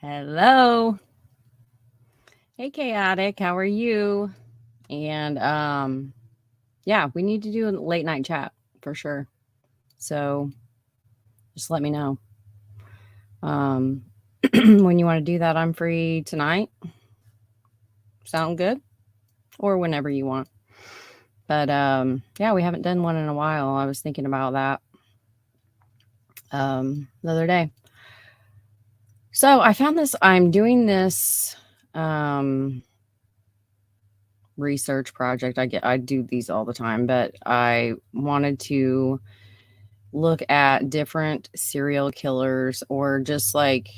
Hello. Hey, Chaotic. How are you? And yeah, we need to do a late night chat for sure. So just let me know. Um when you want to do that, I'm free tonight. Sound good? Or whenever you want. But yeah, we haven't done one in a while. I was thinking about that the other day. So I found this, I'm doing this research project. I do these all the time, but I wanted to look at different serial killers, or just like,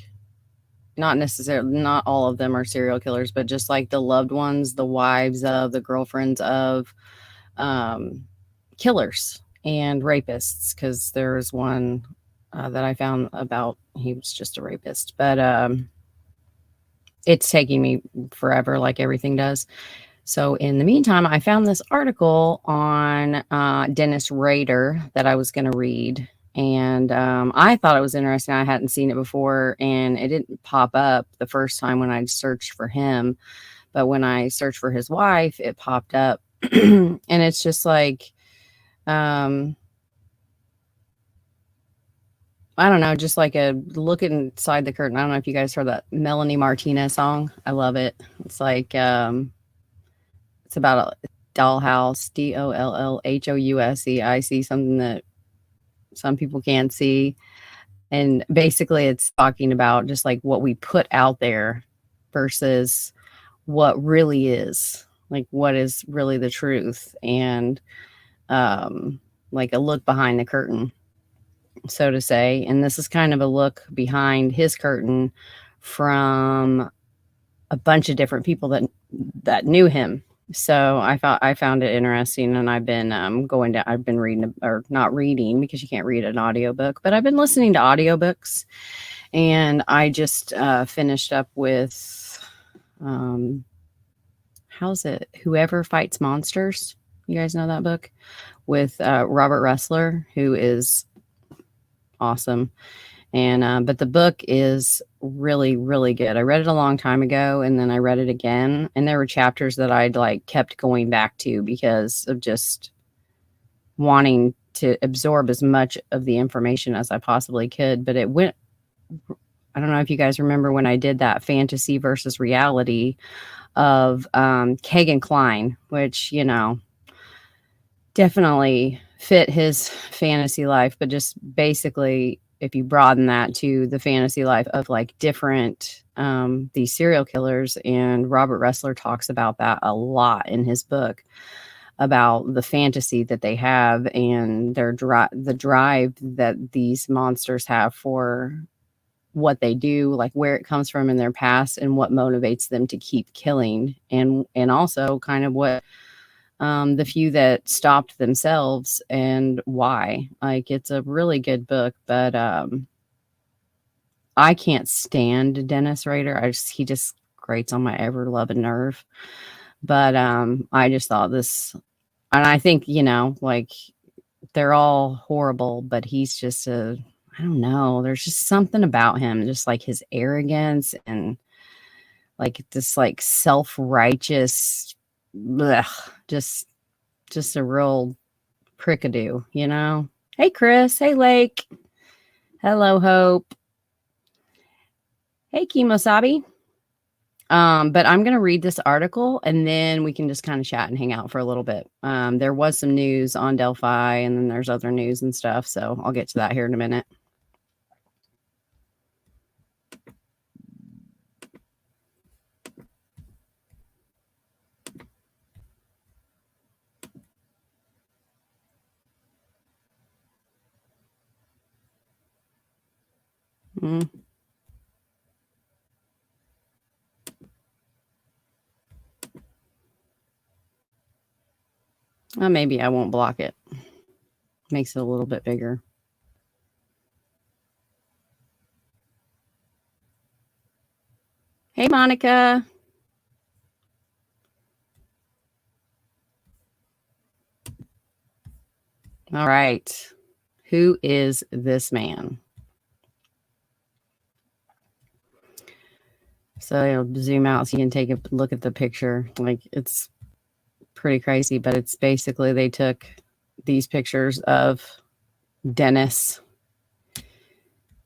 not necessarily, not all of them are serial killers, but just like the loved ones, the wives of, the girlfriends of um, killers and rapists. Because there's one that I found about, he was just a rapist, but it's taking me forever, like everything does. So in the meantime, I found this article on Dennis Rader that I was going to read. And I thought it was interesting. I hadn't seen it before, and it didn't pop up the first time when I searched for him. But when I searched for his wife, it popped up. And it's just like, um, I don't know, just like a look inside the curtain. I don't know if you guys heard that Melanie Martinez song. I love it. It's like, it's about a dollhouse, Dollhouse. I see something that some people can't see. And basically, it's talking about just like what we put out there versus what really is, like what is really the truth. And like a look behind the curtain, so to say. And this is kind of a look behind his curtain from a bunch of different people that knew him. So I found it interesting, and I've been I've been reading, or not reading because you can't read an audiobook, but I've been listening to audiobooks. And I just finished up with how's it? Whoever Fights Monsters. You guys know that book with Robert Ressler, who is awesome. And but the book is really, really good. I read it a long time ago, and then I read it again, and there were chapters that I'd like kept going back to because of just wanting to absorb as much of the information as I possibly could. But it went, I don't know if you guys remember when I did that fantasy versus reality of Kagan Klein, which, definitely fit his fantasy life, but just basically, if you broaden that to the fantasy life of like different these serial killers. And Robert Ressler talks about that a lot in his book, about the fantasy that they have and the drive that these monsters have for what they do, like where it comes from in their past and what motivates them to keep killing, and also kind of what the few that stopped themselves and why. Like, it's a really good book, but I can't stand Dennis Rader. He just grates on my ever loving nerve. But I just thought this, and I think, like, they're all horrible, but he's just I don't know, there's just something about him, just like his arrogance and like this like self-righteous, just a real prickadoo, Hey, Chris. Hey, Lake. Hello, Hope. Hey, Kimosabi. But I'm going to read this article, and then we can just kind of chat and hang out for a little bit. There was some news on Delphi, and then there's other news and stuff. So I'll get to that here in a minute. Mm. Maybe I won't block it. Makes it a little bit bigger. Hey, Monica. All right. Who is this man? So it'll zoom out so you can take a look at the picture. Like, it's pretty crazy, but it's basically they took these pictures of Dennis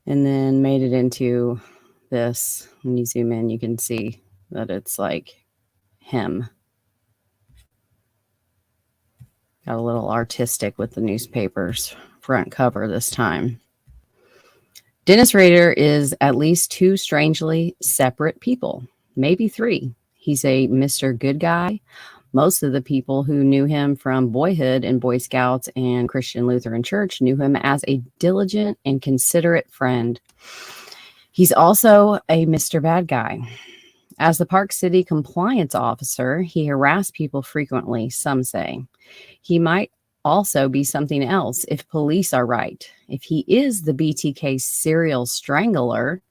and then made it into this. When you zoom in, you can see that it's like him. Got a little artistic with the newspaper's front cover this time. Dennis Rader is at least two strangely separate people, maybe three. He's a Mr. Good Guy. Most of the people who knew him from boyhood in Boy Scouts and Christian Lutheran Church knew him as a diligent and considerate friend. He's also a Mr. Bad Guy. As the Park City compliance officer, he harassed people frequently, some say. He might also be something else if police are right. If he is the BTK serial strangler,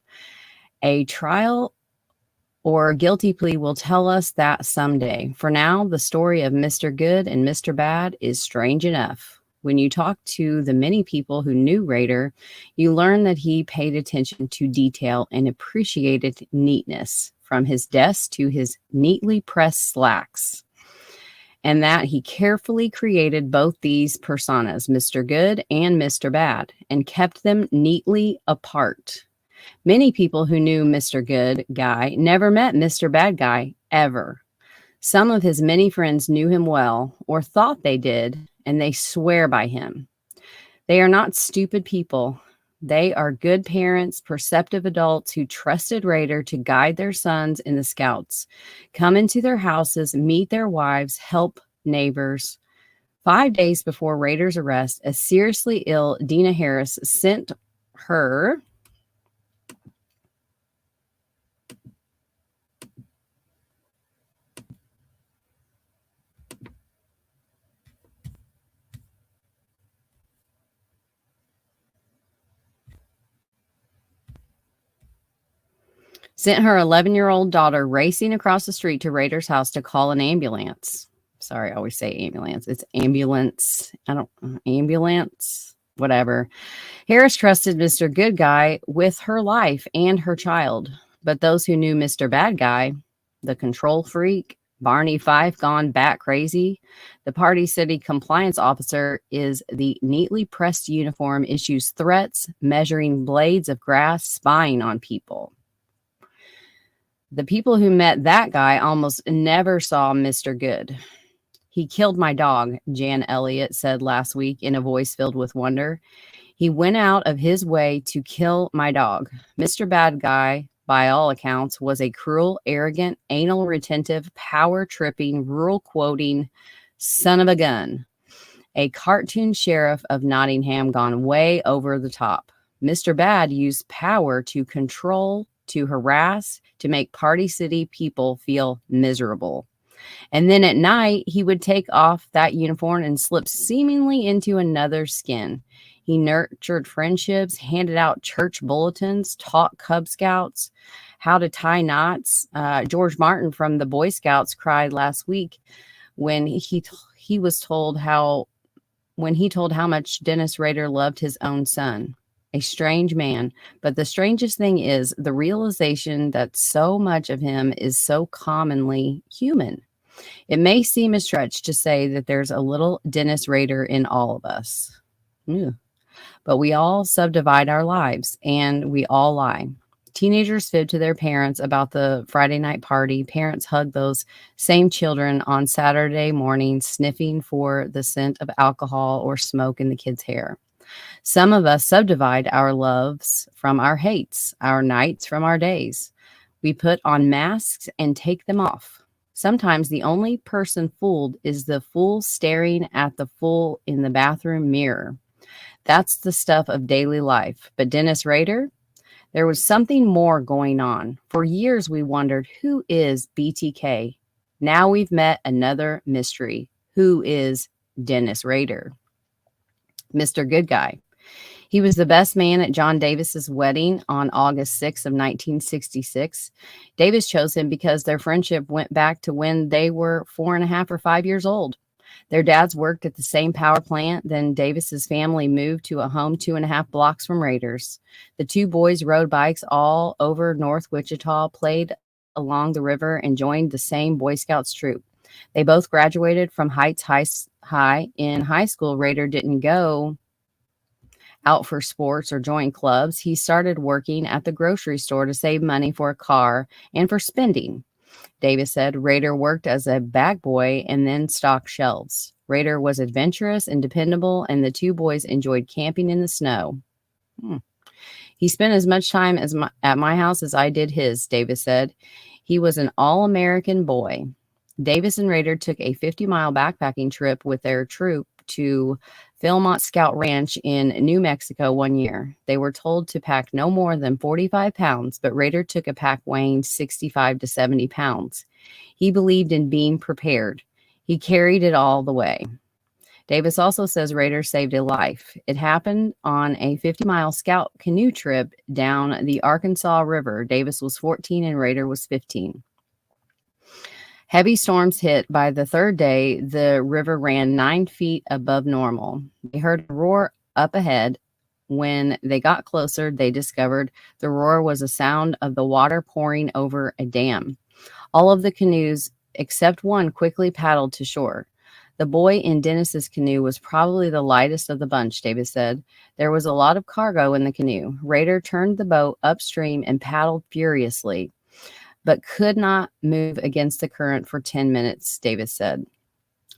a trial or guilty plea will tell us that someday. For now, the story of Mr. Good and Mr. Bad is strange enough. When you talk to the many people who knew Rader, you learn that he paid attention to detail and appreciated neatness, from his desk to his neatly pressed slacks, and that he carefully created both these personas, Mr. Good and Mr. Bad, and kept them neatly apart. Many people who knew Mr. Good Guy never met Mr. Bad Guy ever. Some of his many friends knew him well, or thought they did, and they swear by him. They are not stupid people. They are good parents, perceptive adults who trusted Rader to guide their sons in the Scouts, come into their houses, meet their wives, help neighbors. 5 days before Rader's arrest, a seriously ill Dina Harris sent her sent her 11-year-old daughter racing across the street to Rader's house to call an ambulance. Sorry, I always say ambulance. It's ambulance. Ambulance, whatever. Harris trusted Mr. Good Guy with her life and her child. But those who knew Mr. Bad Guy, the control freak, Barney Fife gone bat crazy, the Party City compliance officer is the neatly pressed uniform, issues threats, measuring blades of grass, spying on people. The people who met that guy almost never saw Mr. Good. He killed my dog, Jan Elliott said last week in a voice filled with wonder. He went out of his way to kill my dog. Mr. Bad Guy, by all accounts, was a cruel, arrogant, anal retentive, power-tripping, rural-quoting son of a gun. A cartoon sheriff of Nottingham gone way over the top. Mr. Bad used power to control, to harass, to make Party City people feel miserable. And then at night, he would take off that uniform and slip seemingly into another skin. He nurtured friendships, handed out church bulletins, taught Cub Scouts how to tie knots. George Martin from the Boy Scouts cried last week when he was told how much Dennis Rader loved his own son. A strange man, but the strangest thing is the realization that so much of him is so commonly human. It may seem a stretch to say that there's a little Dennis Rader in all of us. But we all subdivide our lives, and we all lie. Teenagers fib to their parents about the Friday night party. Parents hug those same children on Saturday morning, sniffing for the scent of alcohol or smoke in the kids' hair. Some of us subdivide our loves from our hates, our nights from our days. We put on masks and take them off. Sometimes the only person fooled is the fool staring at the fool in the bathroom mirror. That's the stuff of daily life. But Dennis Rader, there was something more going on. For years, we wondered, who is BTK? Now we've met another mystery. Who is Dennis Rader? Mr. Good Guy. He was the best man at John Davis's wedding on August 6th of 1966. Davis chose him because their friendship went back to when they were 4.5 or 5 years old. Their dads worked at the same power plant. Then Davis's family moved to a home 2.5 blocks from Rader's. The two boys rode bikes all over North Wichita, played along the river and joined the same Boy Scouts troop. They both graduated from Heights High. In high school, Rader didn't go out for sports or join clubs. He started working at the grocery store to save money for a car and for spending. Davis said Rader worked as a bag boy and then stocked shelves. Rader was adventurous and dependable, and the two boys enjoyed camping in the snow. He spent as much time at my house as I did his, Davis said. He was an all-American boy. Davis and Rader took a 50-mile backpacking trip with their troop to Philmont Scout Ranch in New Mexico one year. They were told to pack no more than 45 pounds, but Rader took a pack weighing 65 to 70 pounds. He believed in being prepared. He carried it all the way. Davis also says Rader saved a life. It happened on a 50-mile scout canoe trip down the Arkansas River. Davis was 14 and Rader was 15. Heavy storms hit. By the third day, the river ran 9 feet above normal. They heard a roar up ahead. When they got closer, they discovered the roar was a sound of the water pouring over a dam. All of the canoes, except one, quickly paddled to shore. The boy in Dennis's canoe was probably the lightest of the bunch, Davis said. There was a lot of cargo in the canoe. Rader turned the boat upstream and paddled furiously, but could not move against the current for 10 minutes, Davis said.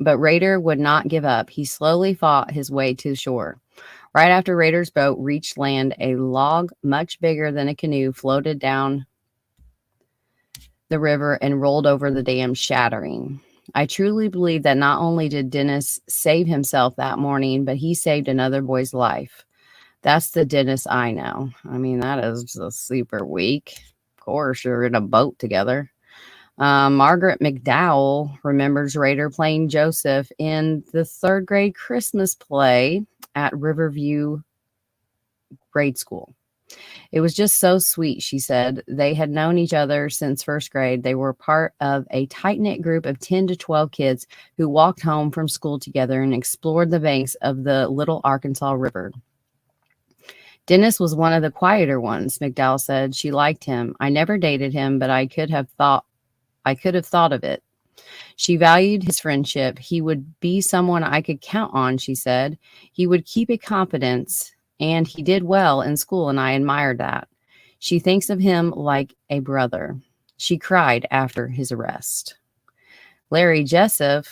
But Rader would not give up. He slowly fought his way to shore. Right after Rader's boat reached land, a log much bigger than a canoe floated down the river and rolled over the dam, shattering. I truly believe that not only did Dennis save himself that morning, but he saved another boy's life. That's the Dennis I know. I mean, that is just super weak. Of course, you're in a boat together. Margaret McDowell remembers Rader playing Joseph in the 3rd grade Christmas play at Riverview Grade School. It was just so sweet, she said. They had known each other since 1st grade. They were part of a tight-knit group of 10 to 12 kids who walked home from school together and explored the banks of the Little Arkansas River. Dennis was one of the quieter ones, McDowell said. She liked him. I never dated him, but I could have thought of it. She valued his friendship. He would be someone I could count on, she said. He would keep a confidence, and he did well in school, and I admired that. She thinks of him like a brother. She cried after his arrest. Larry Jessup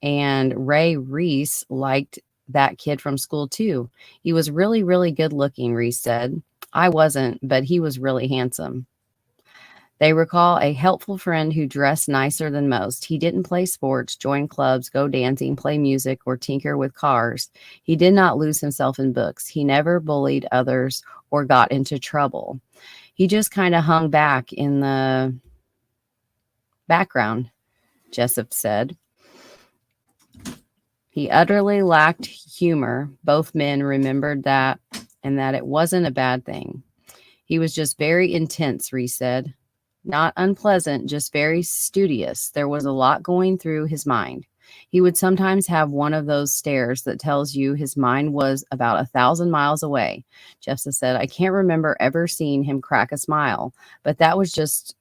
and Ray Reese liked that kid from school too. He was really, really good looking, Reese said. I wasn't, but he was really handsome. They recall a helpful friend who dressed nicer than most. He didn't play sports, join clubs, go dancing, play music, or tinker with cars. He did not lose himself in books. He never bullied others or got into trouble. He just kind of hung back in the background, Jessup said. He utterly lacked humor. Both men remembered that, and that it wasn't a bad thing. He was just very intense, Reese said. Not unpleasant, just very studious. There was a lot going through his mind. He would sometimes have one of those stares that tells you his mind was about 1,000 miles away. Jessup said, I can't remember ever seeing him crack a smile, but that was just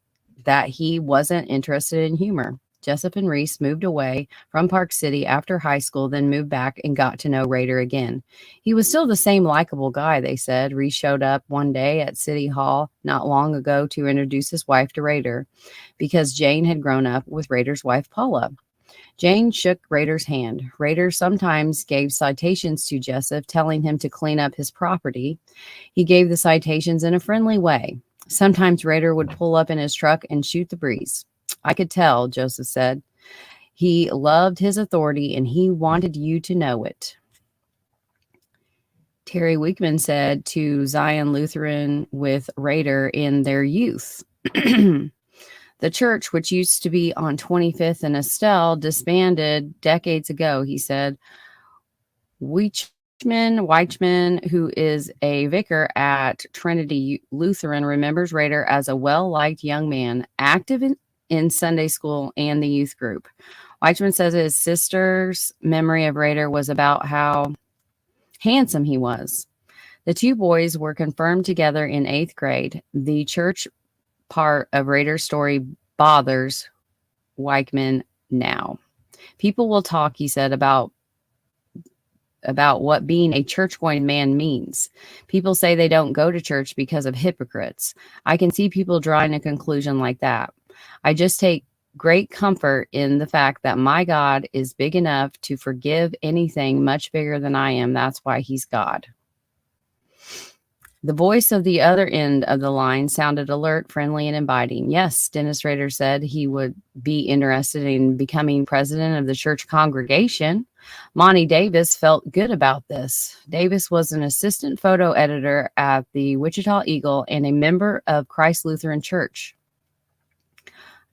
that he wasn't interested in humor. Jessup and Reese moved away from Park City after high school, then moved back and got to know Rader again. He was still the same likable guy, they said. Reese showed up one day at City Hall not long ago to introduce his wife to Rader because Jane had grown up with Rader's wife, Paula. Jane shook Rader's hand. Rader sometimes gave citations to Jessup, telling him to clean up his property. He gave the citations in a friendly way. Sometimes Rader would pull up in his truck and shoot the breeze. I could tell, Joseph said. He loved his authority and he wanted you to know it. Terry Weekman said to Zion Lutheran with Rader in their youth. The church, which used to be on 25th and Estelle, disbanded decades ago, he said. Weichman, who is a vicar at Trinity Lutheran, remembers Rader as a well-liked young man, active in Sunday school and the youth group. Weichman says his sister's memory of Rader was about how handsome he was. The two boys were confirmed together in 8th grade. The church part of Rader's story bothers Weichman now. People will talk, he said, about what being a church-going man means. People say they don't go to church because of hypocrites. I can see people drawing a conclusion like that. I just take great comfort in the fact that my God is big enough to forgive anything much bigger than I am. That's why he's God. The voice of the other end of the line sounded alert, friendly, and inviting. Yes, Dennis Rader said he would be interested in becoming president of the church congregation. Monty Davis felt good about this. Davis was an assistant photo editor at the Wichita Eagle and a member of Christ Lutheran Church.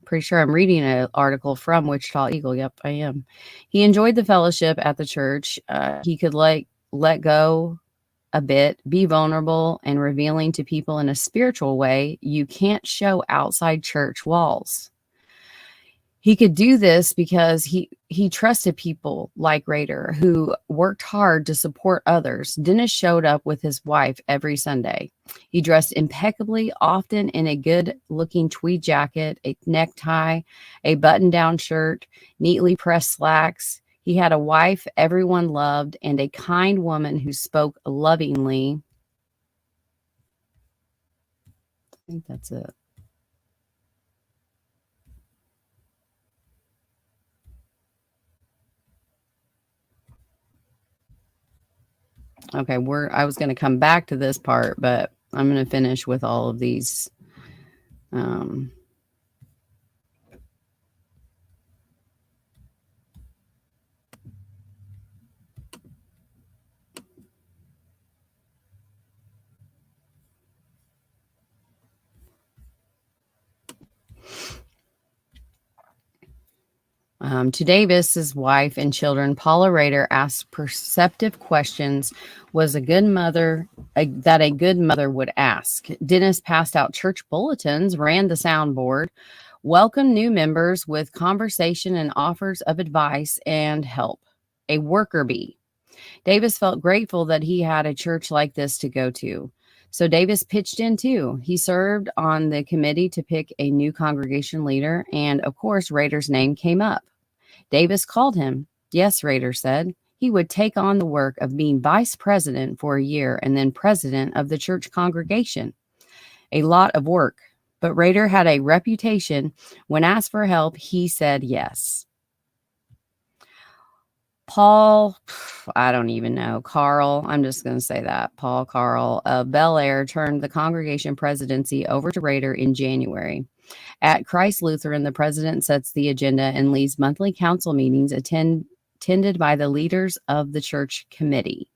Pretty sure I'm reading an article from Wichita Eagle. Yep, I am. He enjoyed the fellowship at the church. He could let go a bit, be vulnerable and revealing to people in a spiritual way you can't show outside church walls. He could do this because he trusted people like Rader who worked hard to support others. Dennis showed up with his wife every Sunday. He dressed impeccably, often in a good-looking tweed jacket, a necktie, a button-down shirt, neatly pressed slacks. He had a wife everyone loved and a kind woman who spoke lovingly. I think that's it. Okay, I was going to come back to this part, but I'm going to finish with all of these. To Davis's wife and children, Paula Rader asked perceptive questions that a good mother would ask. Dennis passed out church bulletins, ran the soundboard, welcomed new members with conversation and offers of advice and help. A worker bee. Davis felt grateful that he had a church like this to go to. So Davis pitched in too. He served on the committee to pick a new congregation leader, and of course, Rader's name came up. Davis called him. Yes, Rader said. He would take on the work of being vice president for a year and then president of the church congregation. A lot of work, but Rader had a reputation. When asked for help, he said yes. Paul, I don't even know, Carl, I'm just going to say that, Paul Carl of Bel Air turned the congregation presidency over to Rader in January. At Christ Lutheran, the president sets the agenda and leads monthly council meetings attended by the leaders of the church committee.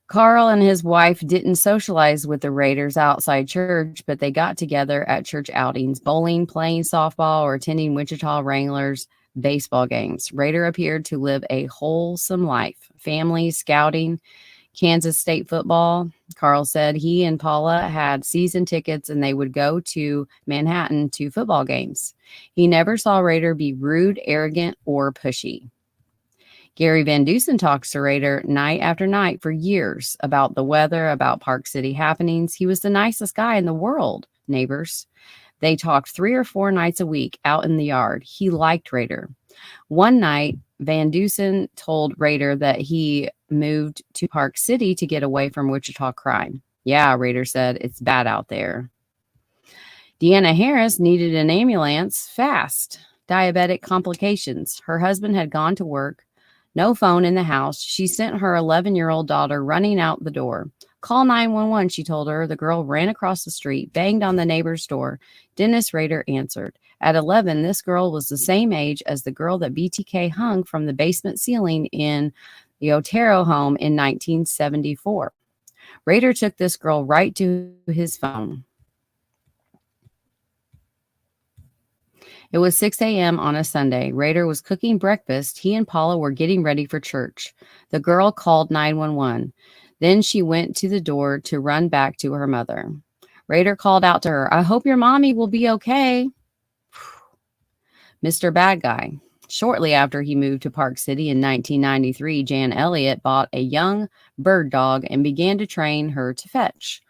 Carl and his wife didn't socialize with the Raiders outside church, but they got together at church outings, bowling, playing softball, or attending Wichita Wranglers baseball games. Rader appeared to live a wholesome life. Family, scouting, Kansas State football. Carl said he and Paula had season tickets and they would go to Manhattan to football games. He never saw Rader be rude, arrogant, or pushy. Gary Van Dusen talks to Rader night after night for years about the weather, about Park City happenings. He was the nicest guy in the world, neighbors. They talked 3 or 4 nights a week out in the yard. He liked Rader. One night, Van Dusen told Rader that he moved to Park City to get away from Wichita crime. Yeah, Rader said, it's bad out there. Deanna Harris needed an ambulance fast. Diabetic complications. Her husband had gone to work. No phone in the house. She sent her 11-year-old daughter running out the door. Call 911, she told her. The girl ran across the street, banged on the neighbor's door. Dennis Rader answered. At 11, this girl was the same age as the girl that BTK hung from the basement ceiling in the Otero home in 1974. Rader took this girl right to his phone. It was 6 a.m. on a Sunday. Rader was cooking breakfast. He and Paula were getting ready for church. The girl called 911. Then she went to the door to run back to her mother. Rader called out to her, I hope your mommy will be okay. Mr. Bad Guy. Shortly after he moved to Park City in 1993, Jan Elliott bought a young bird dog and began to train her to fetch.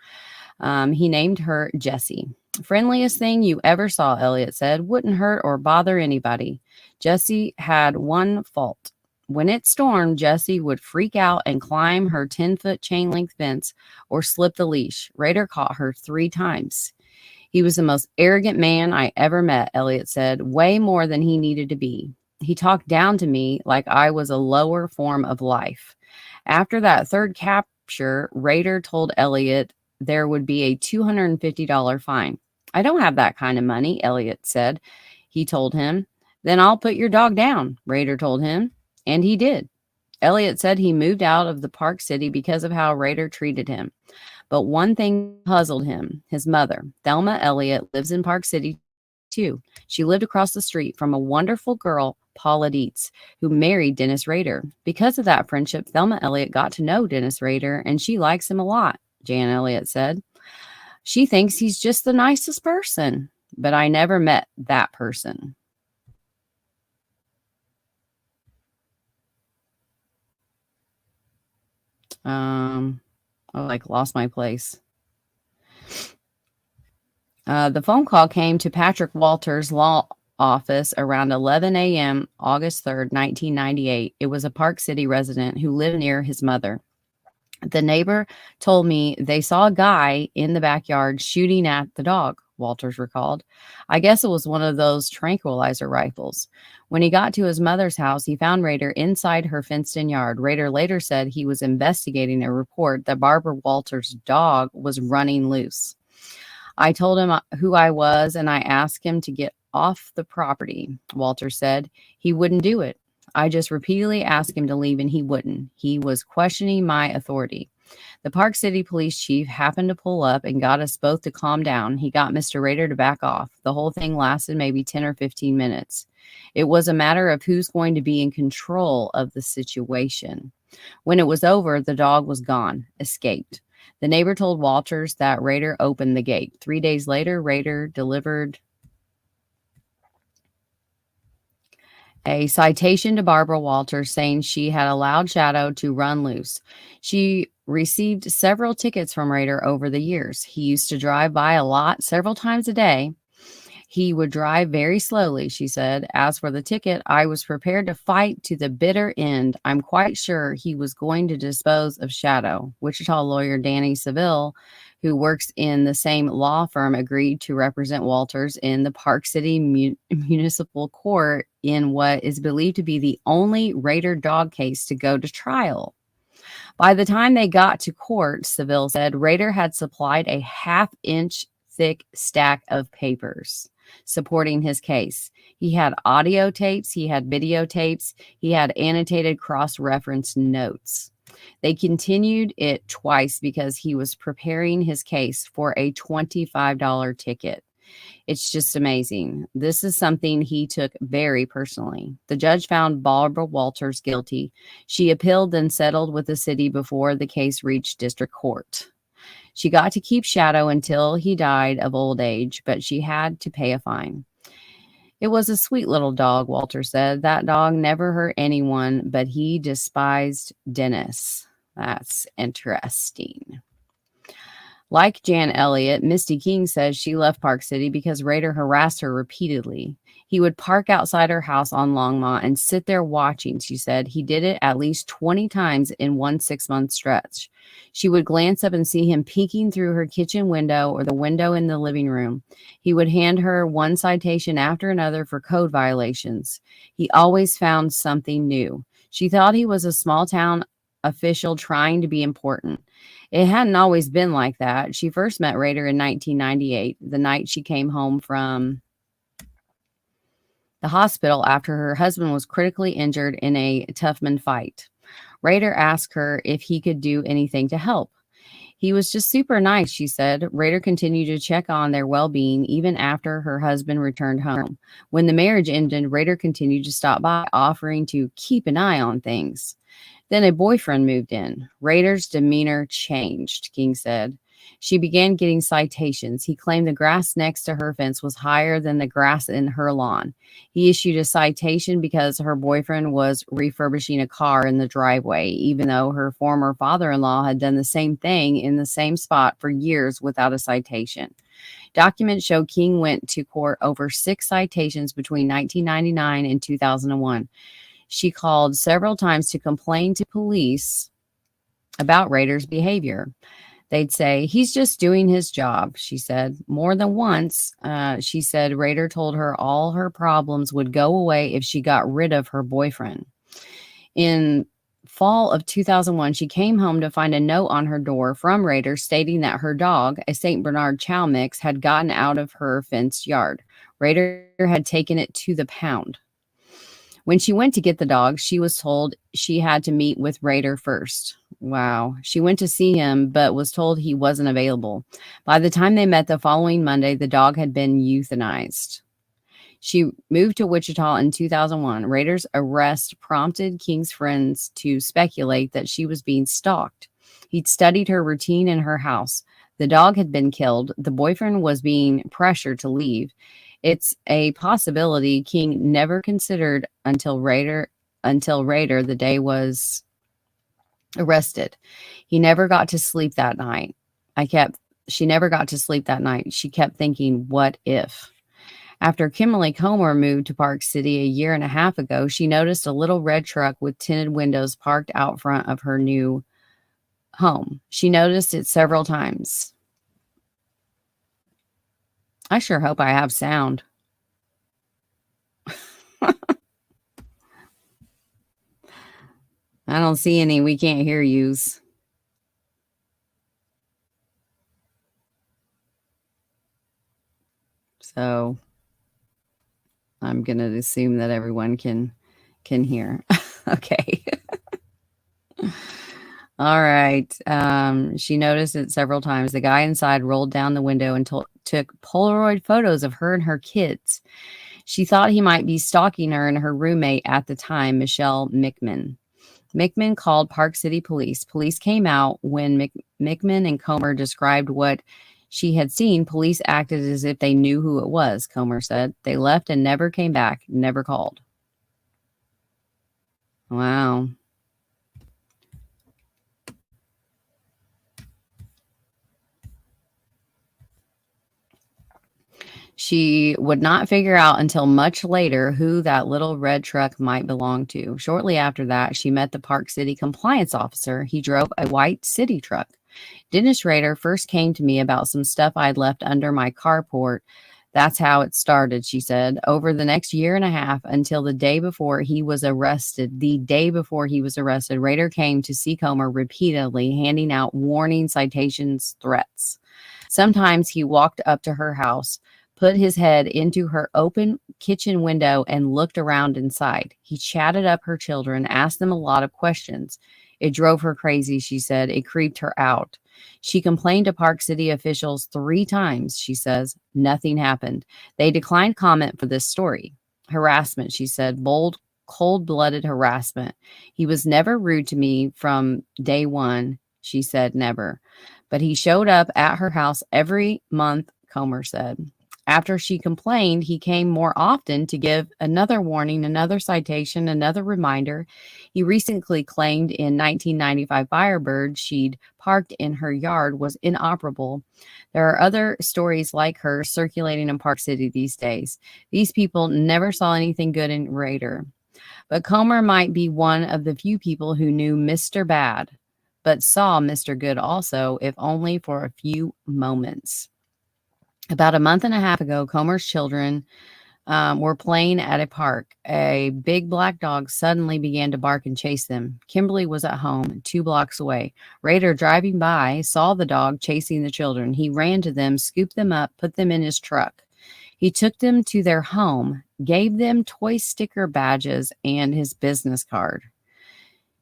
He named her Jessie. Friendliest thing you ever saw, Elliot said. Wouldn't hurt or bother anybody. Jessie had one fault. When it stormed, Jessie would freak out and climb her 10-foot chain link fence or slip the leash. Rader caught her 3 times. He was the most arrogant man I ever met, Elliot said, way more than he needed to be. He talked down to me like I was a lower form of life. After that third capture, Rader told Elliot there would be a $250 fine. I don't have that kind of money, Elliot said. He told him. Then I'll put your dog down, Rader told him. And he did. Elliot said he moved out of the Park City because of how Rader treated him. But one thing puzzled him. His mother, Thelma Elliott, lives in Park City too. She lived across the street from a wonderful girl, Paula Dietz, who married Dennis Rader. Because of that friendship, Thelma Elliott got to know Dennis Rader, and she likes him a lot, Jan Elliott said. She thinks he's just the nicest person, but I never met that person. I lost my place. The phone call came to Patrick Walters' law office around 11 a.m. August 3rd, 1998. It was a Park City resident who lived near his mother. The neighbor told me they saw a guy in the backyard shooting at the dog, Walters recalled. I guess it was one of those tranquilizer rifles. When he got to his mother's house, he found Rader inside her fenced-in yard. Rader later said he was investigating a report that Barbara Walters' dog was running loose. I told him who I was, and I asked him to get off the property, Walters said. He wouldn't do it. I just repeatedly asked him to leave, and he wouldn't. He was questioning my authority. The Park City police chief happened to pull up and got us both to calm down. He got Mr. Rader to back off. The whole thing lasted maybe 10 or 15 minutes. It was a matter of who's going to be in control of the situation. When it was over, the dog was gone, escaped. The neighbor told Walters that Rader opened the gate. 3 days later, Rader delivered a citation to Barbara Walters saying she had allowed Shadow to run loose. She received several tickets from Rader over the years. He used to drive by a lot several times a day. He would drive very slowly, she said. As for the ticket, I was prepared to fight to the bitter end. I'm quite sure he was going to dispose of Shadow. Wichita lawyer Danny Seville, who works in the same law firm, agreed to represent Walters in the Park City Municipal Court in what is believed to be the only Rader dog case to go to trial. By the time they got to court, Seville said, Rader had supplied a half-inch thick stack of papers supporting his case. He had audio tapes, he had videotapes, he had annotated cross-reference notes. They continued it twice because he was preparing his case for a $25 ticket. It's just amazing. This is something he took very personally. The judge found Barbara Walters guilty. She appealed and settled with the city before the case reached district court. She got to keep Shadow until he died of old age, but she had to pay a fine. It was a sweet little dog, Walter said. That dog never hurt anyone, but he despised Dennis. That's interesting. Like Jan Elliott, Misty King says she left Park City because Rader harassed her repeatedly. He would park outside her house on Longmont and sit there watching, she said. He did it at least 20 times in one 6-month stretch. She would glance up and see him peeking through her kitchen window or the window in the living room. He would hand her one citation after another for code violations. He always found something new. She thought he was a small town official trying to be important. It hadn't always been like that. She first met Rader in 1998, the night she came home from the hospital after her husband was critically injured in a Tuffman fight. Rader asked her if he could do anything to help. He was just super nice, she said. Rader continued to check on their well-being even after her husband returned home. When the marriage ended, Rader continued to stop by, offering to keep an eye on things. Then a boyfriend moved in. Rader's demeanor changed, King said. She began getting citations. He claimed the grass next to her fence was higher than the grass in her lawn. He issued a citation because her boyfriend was refurbishing a car in the driveway, even though her former father-in-law had done the same thing in the same spot for years without a citation. Documents show King went to court over 6 citations between 1999 and 2001. She called several times to complain to police about Rader's behavior. They'd say, he's just doing his job, she said. More than once, she said Rader told her all her problems would go away if she got rid of her boyfriend. In fall of 2001, she came home to find a note on her door from Rader stating that her dog, a St. Bernard Chow mix, had gotten out of her fenced yard. Rader had taken it to the pound. When she went to get the dog, she was told she had to meet with Rader first. Wow. She went to see him, but was told he wasn't available. By the time they met the following Monday, the dog had been euthanized. She moved to Wichita in 2001. Rader's arrest prompted King's friends to speculate that she was being stalked. He'd studied her routine in her house. The dog had been killed. The boyfriend was being pressured to leave. It's a possibility King never considered until Rader the day was arrested. He never got to sleep that night. She never got to sleep that night. She kept thinking, what if? After Kimberly Comer moved to Park City a year and a half ago, she noticed a little red truck with tinted windows parked out front of her new home. She noticed it several times. I sure hope I have sound. I don't see any. We can't hear yous. So I'm going to assume that everyone can hear. Okay. All right. She noticed it several times. The guy inside rolled down the window and took Polaroid photos of her and her kids. She thought he might be stalking her and her roommate at the time, Michelle Mickman. Mickman called Park City Police. Police came out. When Mickman and Comer described what she had seen, police acted as if they knew who it was, Comer said. They left and never came back, never called. Wow. She would not figure out until much later who that little red truck might belong to. Shortly after that, she met the Park City compliance officer. He drove a white city truck. Dennis Rader first came to me about some stuff I'd left under my carport. That's how it started, she said. Over the next year and a half, until the day before he was arrested, Rader came to see Comer repeatedly, handing out warning citations, threats. Sometimes he walked up to her house, put his head into her open kitchen window, and looked around inside. He chatted up her children, asked them a lot of questions. It drove her crazy, she said. It creeped her out. She complained to Park City officials 3 times, she says. Nothing happened. They declined comment for this story. Harassment, she said. Bold, cold-blooded harassment. He was never rude to me from day one, she said. Never. But he showed up at her house every month, Comer said. After she complained, he came more often to give another warning, another citation, another reminder. He recently claimed in 1995 Firebird she'd parked in her yard was inoperable. There are other stories like her circulating in Park City these days. These people never saw anything good in Rader. But Comer might be one of the few people who knew Mr. Bad, but saw Mr. Good also, if only for a few moments. About a month and a half ago, Comer's children were playing at a park. A big black dog suddenly began to bark and chase them. Kimberly was at home, 2 blocks away. Rader, driving by, saw the dog chasing the children. He ran to them, scooped them up, put them in his truck. He took them to their home, gave them toy sticker badges and his business card.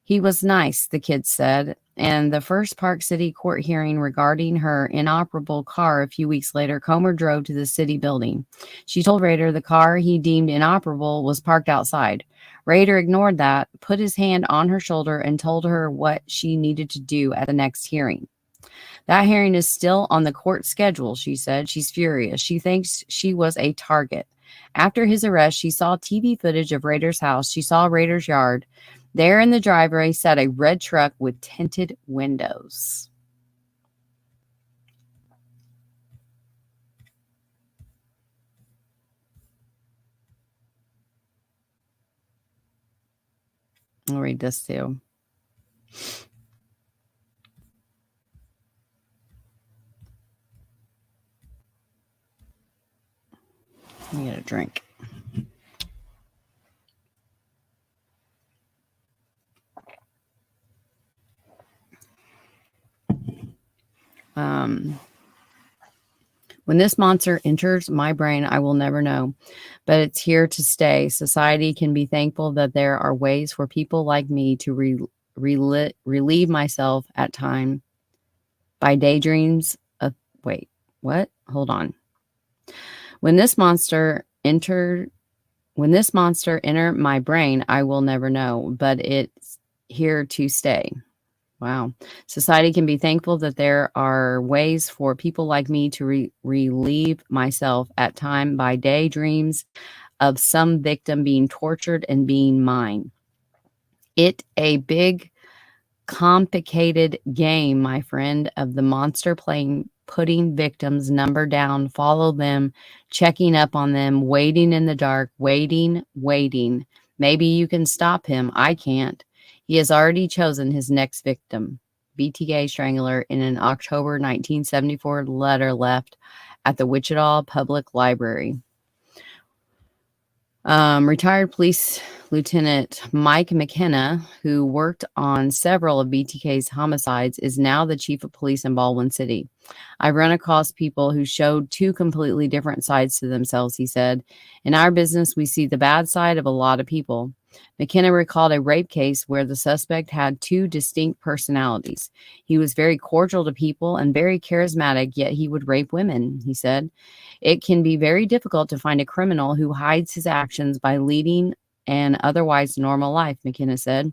He was nice, the kids said. And the first Park City court hearing regarding her inoperable car a few weeks later, Comer drove to the city building. She told Rader the car he deemed inoperable was parked outside. Rader ignored that, put his hand on her shoulder, and told her what she needed to do at the next hearing. That hearing is still on the court schedule, she said. She's furious. She thinks she was a target. After his arrest, she saw TV footage of Rader's house. She saw Rader's yard. There in the driveway sat a red truck with tinted windows. I'll read this too. Let me get a drink. When this monster enters my brain, I will never know, but it's here to stay. Society can be thankful that there are ways for people like me to relieve myself at time by daydreams of, wait, what? Hold on. When this monster enter my brain, I will never know, but it's here to stay. Wow. Society can be thankful that there are ways for people like me to relieve myself at time by daydreams of some victim being tortured and being mine. It a big, complicated game, my friend, of the monster playing, putting victims number down, follow them, checking up on them, waiting in the dark, waiting. Maybe you can stop him. I can't. He has already chosen his next victim. BTK Strangler in an October 1974 letter left at the Wichita Public Library. Retired police Lieutenant Mike McKenna, who worked on several of BTK's homicides, is now the chief of police in Baldwin City. I've run across people who showed two completely different sides to themselves, he said. In our business, we see the bad side of a lot of people. McKenna recalled a rape case where the suspect had two distinct personalities. He was very cordial to people and very charismatic, yet he would rape women, he said. It can be very difficult to find a criminal who hides his actions by leading an otherwise normal life, McKenna said.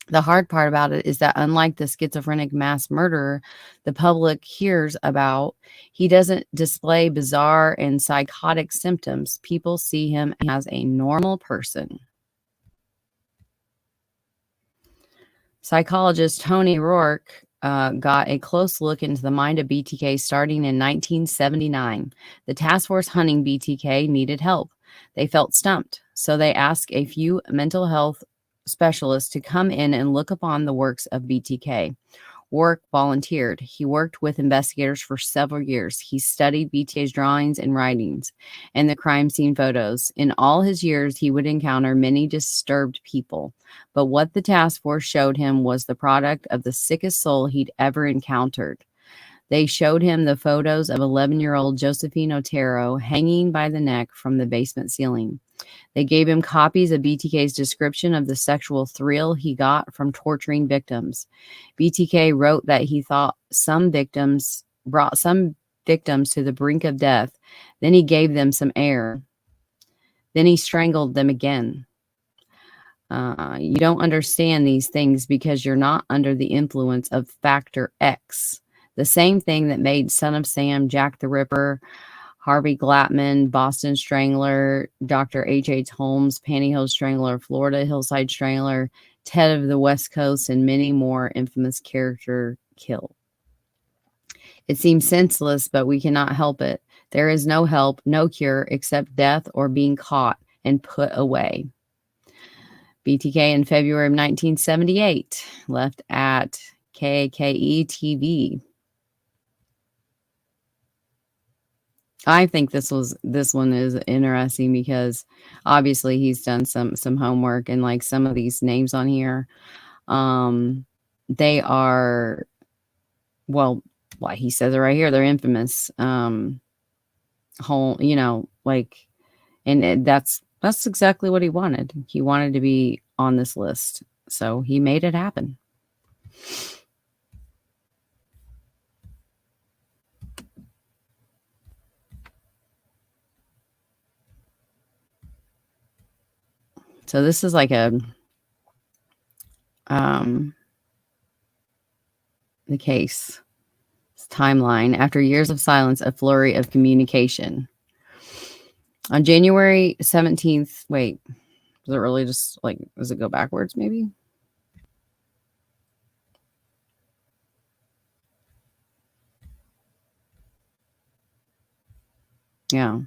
The hard part about it is that unlike the schizophrenic mass murderer the public hears about, he doesn't display bizarre and psychotic symptoms. People see him as a normal person. Psychologist Tony Rourke got a close look into the mind of BTK starting in 1979. The task force hunting BTK needed help. They felt stumped, so they asked a few mental health specialists to come in and look upon the works of BTK. Rourke volunteered. He worked with investigators for several years. He studied BTK's drawings and writings and the crime scene photos. In all his years, he would encounter many disturbed people. But what the task force showed him was the product of the sickest soul he'd ever encountered. They showed him the photos of 11-year-old Josephine Otero hanging by the neck from the basement ceiling. They gave him copies of BTK's description of the sexual thrill he got from torturing victims. BTK wrote that he thought some victims brought some victims to the brink of death. Then he gave them some air. Then he strangled them again. You don't understand these things because you're not under the influence of Factor X. The same thing that made Son of Sam, Jack the Ripper, Harvey Glattman, Boston Strangler, Dr. H.H. Holmes, Pantyhose Strangler, Florida Hillside Strangler, Ted of the West Coast, and many more infamous characters killed. It seems senseless, but we cannot help it. There is no help, no cure, except death or being caught and put away. BTK in February of 1978 left at KKE TV. I think this one is interesting because obviously he's done some homework, and like some of these names on here, they are, well, like he says it right here, they're infamous. Like, and that's exactly what he wanted. He wanted to be on this list, so he made it happen. So this is like a the case. Timeline. After years of silence, a flurry of communication. On January 17th, wait, does it really just like, does it go backwards maybe? Yeah.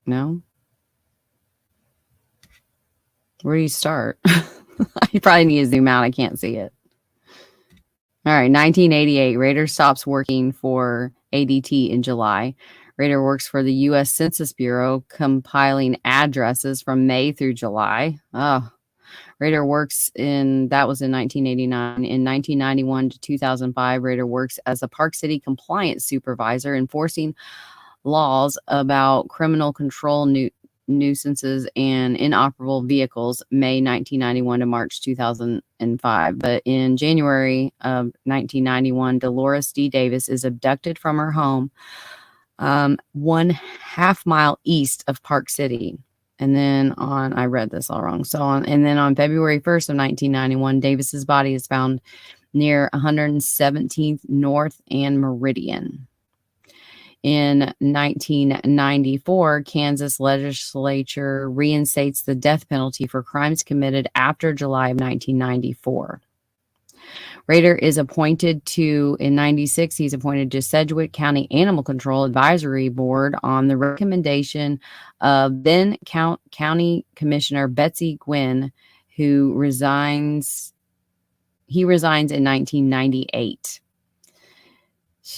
No? Where do you start? You probably need to zoom out. I can't see it. All right. 1988. Rader stops working for ADT in July. Rader works for the U.S. Census Bureau, compiling addresses from May through July. Oh, Rader works that was in 1989. In 1991 to 2005, Rader works as a Park City compliance supervisor, enforcing laws about criminal control nuisances and inoperable vehicles, May 1991 to March 2005. But in January of 1991, Dolores D. Davis is abducted from her home 1/2 mile east of Park City. And then I read this all wrong. And then on February 1st of 1991, Davis's body is found near 117th North and Meridian. In 1994, Kansas legislature reinstates the death penalty for crimes committed after July of 1994. Rader is appointed in 96, he's appointed to Sedgwick County Animal Control Advisory Board on the recommendation of then County Commissioner Betsy Gwynn, who resigns. He resigns in 1998.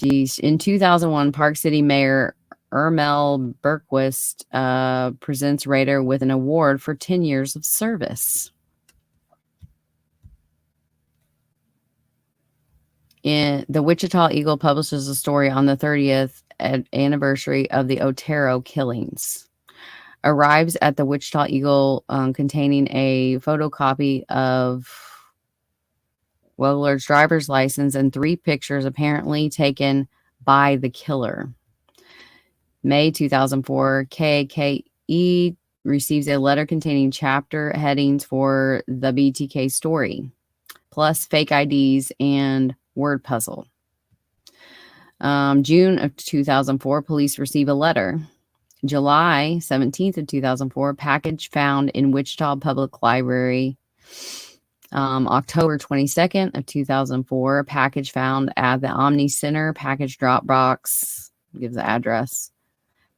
In 2001, Park City Mayor Ermel Berquist presents Rader with an award for 10 years of service. The Wichita Eagle publishes a story on the 30th anniversary of the Otero killings. Arrives at the Wichita Eagle containing a photocopy of Wegler's driver's license and 3 pictures apparently taken by the killer. May 2004, KKE receives a letter containing chapter headings for the BTK story, plus fake IDs and word puzzle. June of 2004, police receive a letter. July 17th of 2004, package found in Wichita Public Library. October 22nd of 2004, package found at the Omni Center, package drop box, gives the address.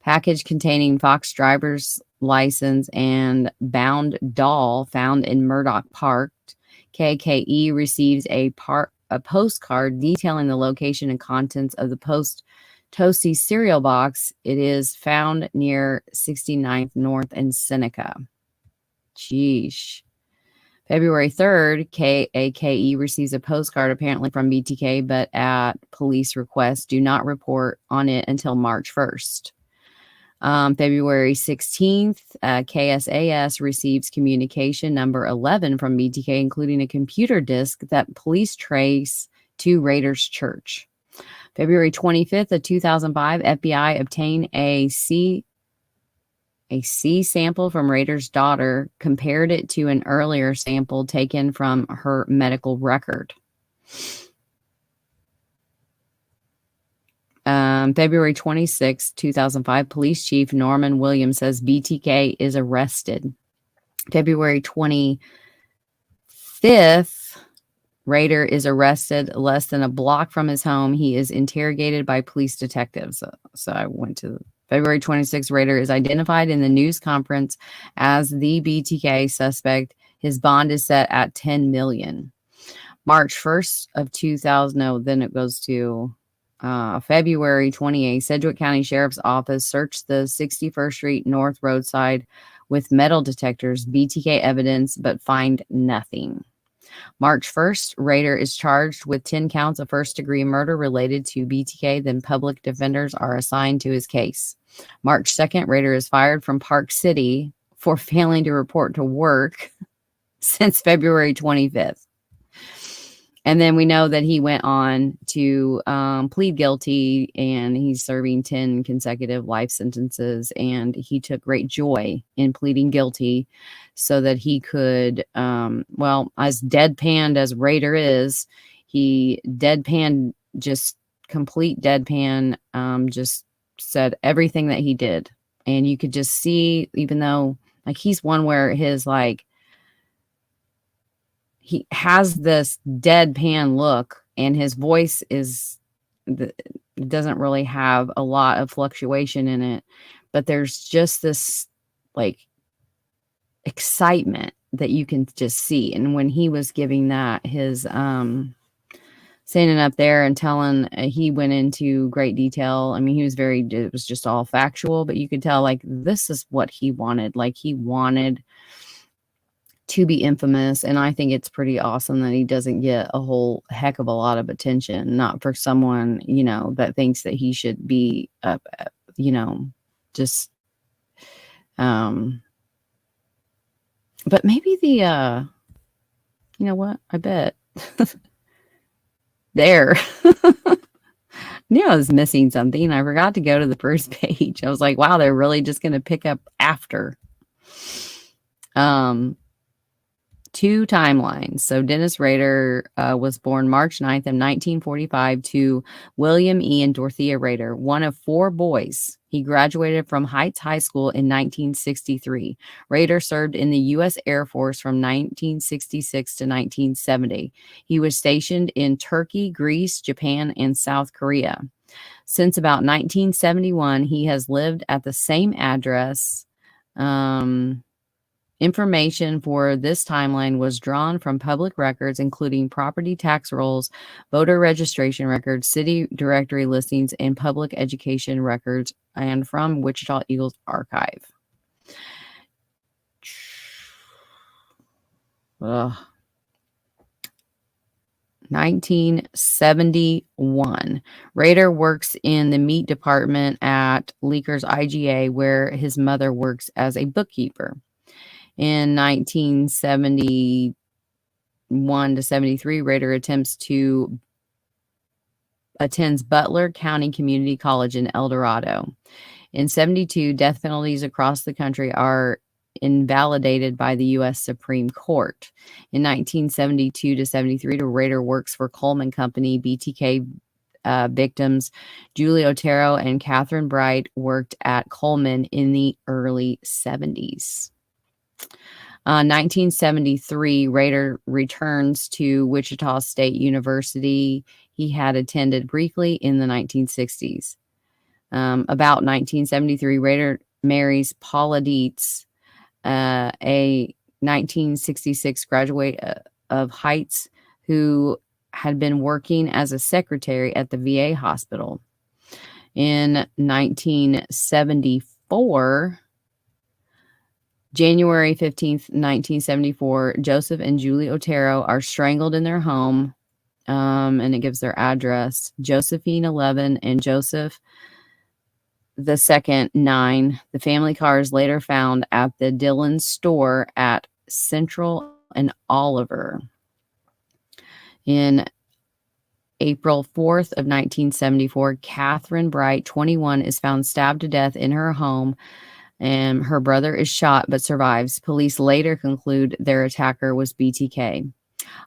Package containing Fox driver's license and bound doll found in Murdoch Park. KKE receives a postcard detailing the location and contents of the Toasty cereal box. It is found near 69th North and Seneca. Sheesh. February 3rd, KAKE receives a postcard apparently from BTK, but at police request, do not report on it until March 1st. February 16th, KSAS receives communication number 11 from BTK, including a computer disk that police trace to Rader's church. February 25th of 2005, FBI obtained a C sample from Rader's daughter, compared it to an earlier sample taken from her medical record. February 26, 2005, Police Chief Norman Williams says BTK is arrested. February 25th, Rader is arrested less than a block from his home. He is interrogated by police detectives. So I went to February 26th. Rader is identified in the news conference as the BTK suspect. His bond is set at $10 million. March 1st of 2000. No, then it goes to February 28th. Sedgwick County Sheriff's Office searched the 61st Street North roadside with metal detectors, BTK evidence, but find nothing. March 1st, Rader is charged with 10 counts of first-degree murder related to BTK. Then public defenders are assigned to his case. March 2nd, Rader is fired from Park City for failing to report to work since February 25th. And then we know that he went on to plead guilty, and he's serving 10 consecutive life sentences. And he took great joy in pleading guilty so that he could, as deadpanned as Rader is, he deadpanned just complete deadpan, just said everything that he did. And you could just see, even though like he's one where his like he has this deadpan look and his voice doesn't really have a lot of fluctuation in it, but there's just this like excitement that you can just see. And when he was giving that, his standing up there and telling, he went into great detail. I mean, it was just all factual, but you could tell like this is what he wanted. Like he wanted to be infamous. And I think it's pretty awesome that he doesn't get a whole heck of a lot of attention, not for someone, that thinks that he should be just but maybe the you know what, I bet there knew I was missing something. I forgot to go to the first page. I was like, wow, they're really just going to pick up after. Two timelines. So Dennis Rader was born March 9th of 1945 to William E. and Dorothea Rader, one of four boys. He graduated from Heights High School in 1963. Rader served in the U.S. Air Force from 1966 to 1970. He was stationed in Turkey, Greece, Japan, and South Korea. Since about 1971, he has lived at the same address. Information for this timeline was drawn from public records, including property tax rolls, voter registration records, city directory listings, and public education records, and from Wichita Eagles Archive. 1971. Rader works in the meat department at Leaker's IGA, where his mother works as a bookkeeper. In 1971 to 73, Rader attends Butler County Community College in El Dorado. In 72, death penalties across the country are invalidated by the U.S. Supreme Court. In 1972 to 73, Rader works for Coleman Company. BTK victims Julie Otero and Catherine Bright worked at Coleman in the early 70s. 1973, Rader returns to Wichita State University. He had attended briefly in the 1960s. About 1973, Rader marries Paula Dietz, a 1966 graduate of Heights who had been working as a secretary at the VA hospital. In 1974, January 15th, 1974, Joseph and Julie Otero are strangled in their home, and it gives their address. Josephine, 11, and Joseph the second, 9. The family car is later found at the Dillon store at Central and Oliver. In April 4th of 1974, Catherine Bright, 21, is found stabbed to death in her home, and her brother is shot but survives. Police later conclude their attacker was BTK.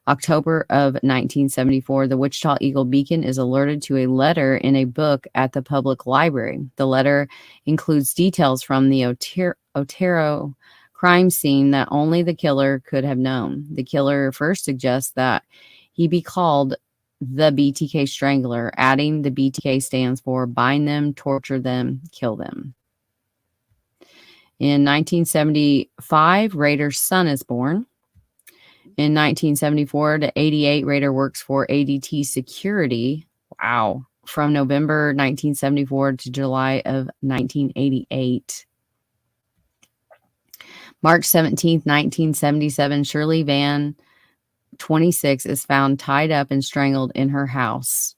October of 1974, the Wichita Eagle Beacon is alerted to a letter in a book at the public library. The letter includes details from the Otero crime scene that only the killer could have known. The killer first suggests that he be called the BTK Strangler, adding the BTK stands for bind them, torture them, kill them. In 1975, Rader's son is born. In 1974 to 88, Rader works for ADT Security. Wow. From November 1974 to July of 1988. March 17th, 1977, Shirley Van, 26, is found tied up and strangled in her house.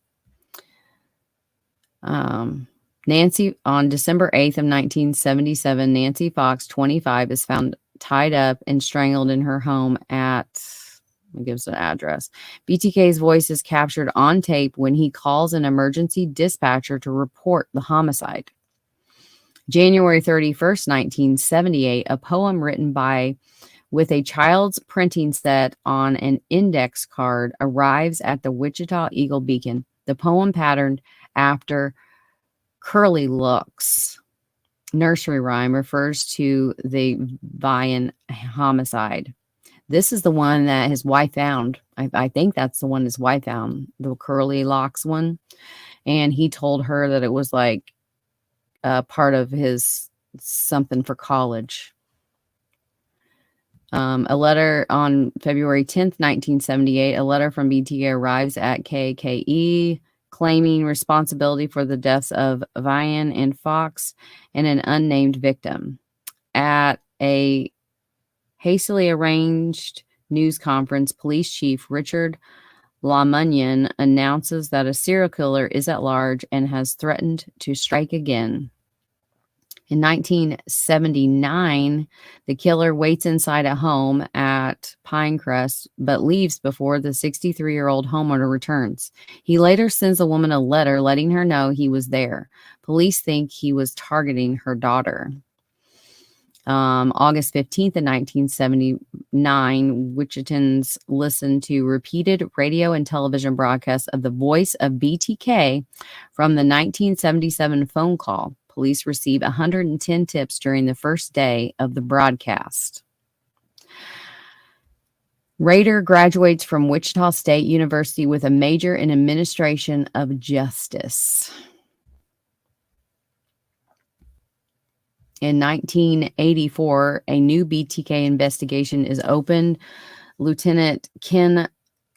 Nancy, on December 8th of 1977, Nancy Fox, 25, is found tied up and strangled in her home at, it gives an address. BTK's voice is captured on tape when he calls an emergency dispatcher to report the homicide. January 31st, 1978, a poem written with a child's printing set on an index card arrives at the Wichita Eagle Beacon. The poem, patterned after Curly Looks nursery rhyme, refers to the Vian homicide. This is the one that his wife found. I think that's the one his wife found, the Curly Locks one. And he told her that it was like part of his something for college. A letter on February 10th, 1978, a letter from BTK arrives at KKE claiming responsibility for the deaths of Vian and Fox and an unnamed victim. At a hastily arranged news conference, Police Chief Richard LaMunyon announces that a serial killer is at large and has threatened to strike again. In 1979, the killer waits inside a home at Pinecrest, but leaves before the 63-year-old homeowner returns. He later sends the woman a letter letting her know he was there. Police think he was targeting her daughter. August 15th of 1979, Wichitans listened to repeated radio and television broadcasts of the voice of BTK from the 1977 phone call. Police received 110 tips during the first day of the broadcast. Rader graduates from Wichita State University with a major in administration of justice. In 1984, a new BTK investigation is opened. Lieutenant Ken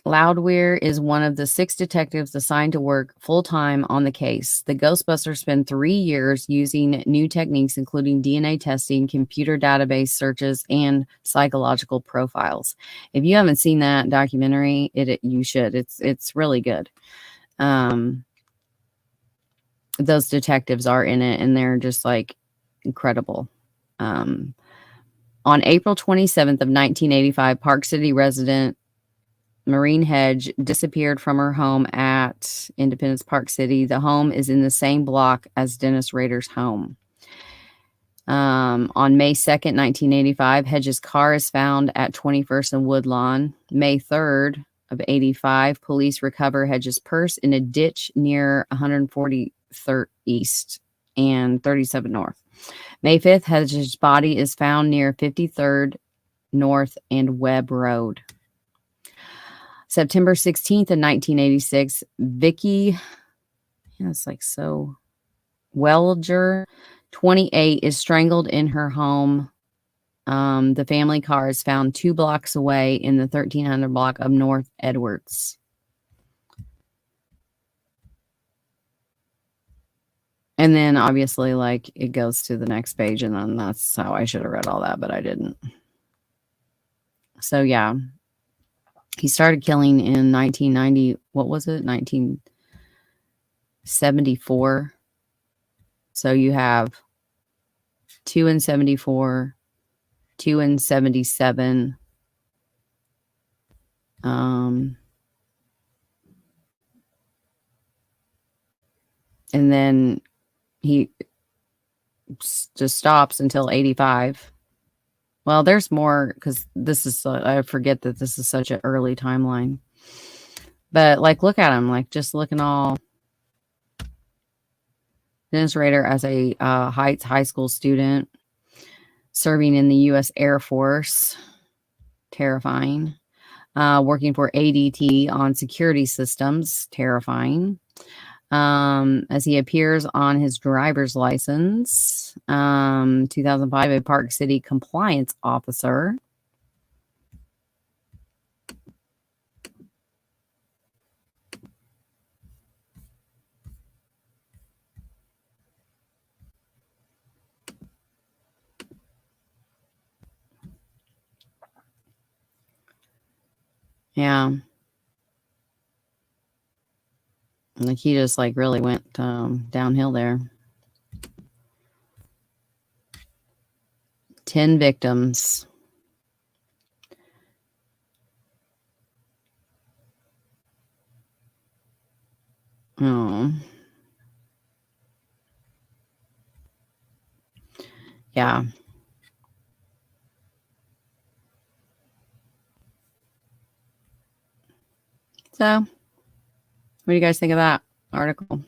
Loudweir is one of the 6 detectives assigned to work full-time on the case. The Ghostbusters spend 3 years using new techniques, including DNA testing, computer database searches, and psychological profiles. If you haven't seen that documentary, you should. It's really good. Those detectives are in it, and they're just like incredible. On April 27th of 1985, Park City resident Maureen Hedge disappeared from her home at Independence Park City. The home is in the same block as Dennis Rader's home. On May 2nd, 1985, Hedge's car is found at 21st and Woodlawn. May 3rd of 85, police recover Hedge's purse in a ditch near 143rd East and 37 North. May 5th, Hedge's body is found near 53rd North and Webb Road. September 16th of 1986, Vicky, it's like so, Welger, 28, is strangled in her home. The family car is found 2 blocks away in the 1300 block of North Edwards. And then obviously, like, it goes to the next page, and then that's how I should have read all that, but I didn't. So, yeah. He started killing in 1990. What was it? 1974. So you have 2 in 74, 2 in 77. And then he just stops until 85. Well, there's more because this is, I forget that this is such an early timeline. But like, look at him, like just looking all. Dennis Rader as a Heights High School student, serving in the U.S. Air Force. Terrifying. Working for ADT on security systems. Terrifying. As he appears on his driver's license. 2005, a Park City compliance officer. Yeah. Like he just like really went downhill there. 10 victims. Oh. Yeah. So What do you guys think of that article?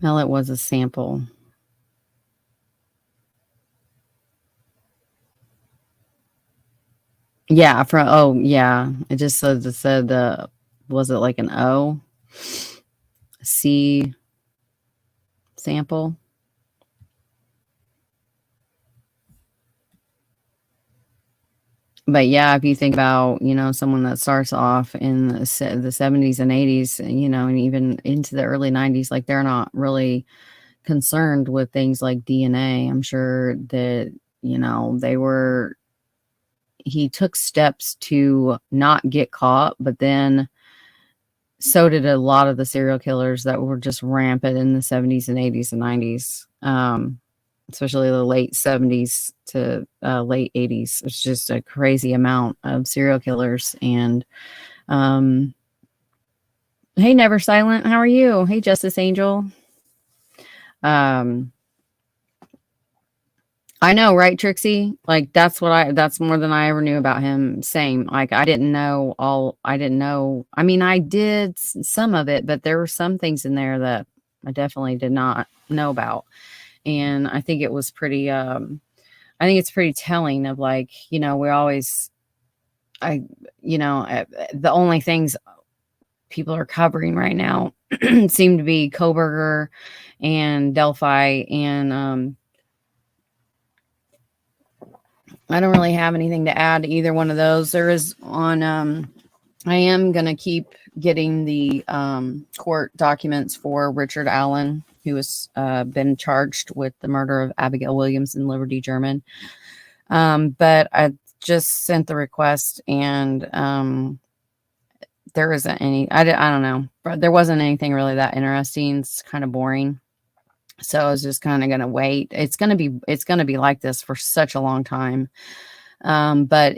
Well, it was a sample. Yeah, yeah. It just said was it like an O C sample? But yeah, if you think about, someone that starts off in the 70s and 80s, and even into the early 90s, like they're not really concerned with things like DNA. I'm sure that, he took steps to not get caught, but then so did a lot of the serial killers that were just rampant in the 70s and 80s and 90s. Especially the late 70s to late 80s. It's just a crazy amount of serial killers. And hey, Never Silent, how are you? Hey, Justice Angel. I know, right, Trixie? Like that's more than I ever knew about him. Same. Like I didn't know. I mean, I did some of it, but there were some things in there that I definitely did not know about. And I think it was pretty I think it's pretty telling of like, we're always the only things people are covering right now seem to be Koberger and Delphi, and I don't really have anything to add to either one of those. There is on I am going to keep getting the court documents for Richard Allen, who has been charged with the murder of Abigail Williams and Liberty German. But I just sent the request, and there isn't any, I don't know, but there wasn't anything really that interesting. It's kind of boring. So I was just kind of going to wait. It's going to be like this for such a long time. But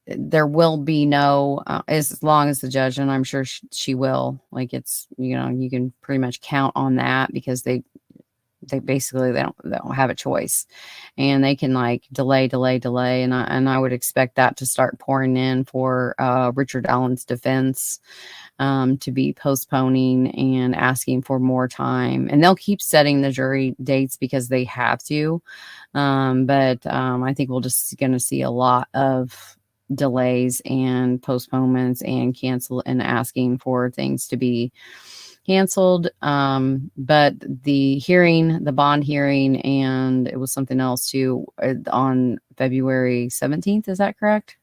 there will be no, as long as the judge, and I'm sure she will, like it's, you can pretty much count on that because they basically they don't have a choice, and they can like delay, and I would expect that to start pouring in for Richard Allen's defense, to be postponing and asking for more time, and they'll keep setting the jury dates because they have to, but I think we'll just going to see a lot of delays and postponements and cancel and asking for things to be canceled. But the bond hearing, and it was something else too, on February 17th. Is that correct?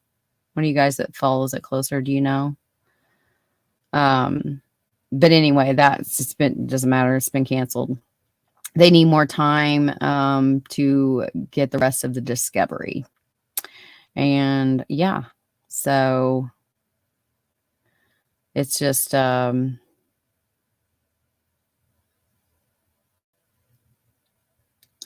One of you guys that follows it closer, do you know? But anyway, doesn't matter. It's been canceled. They need more time to get the rest of the discovery. And yeah, so it's just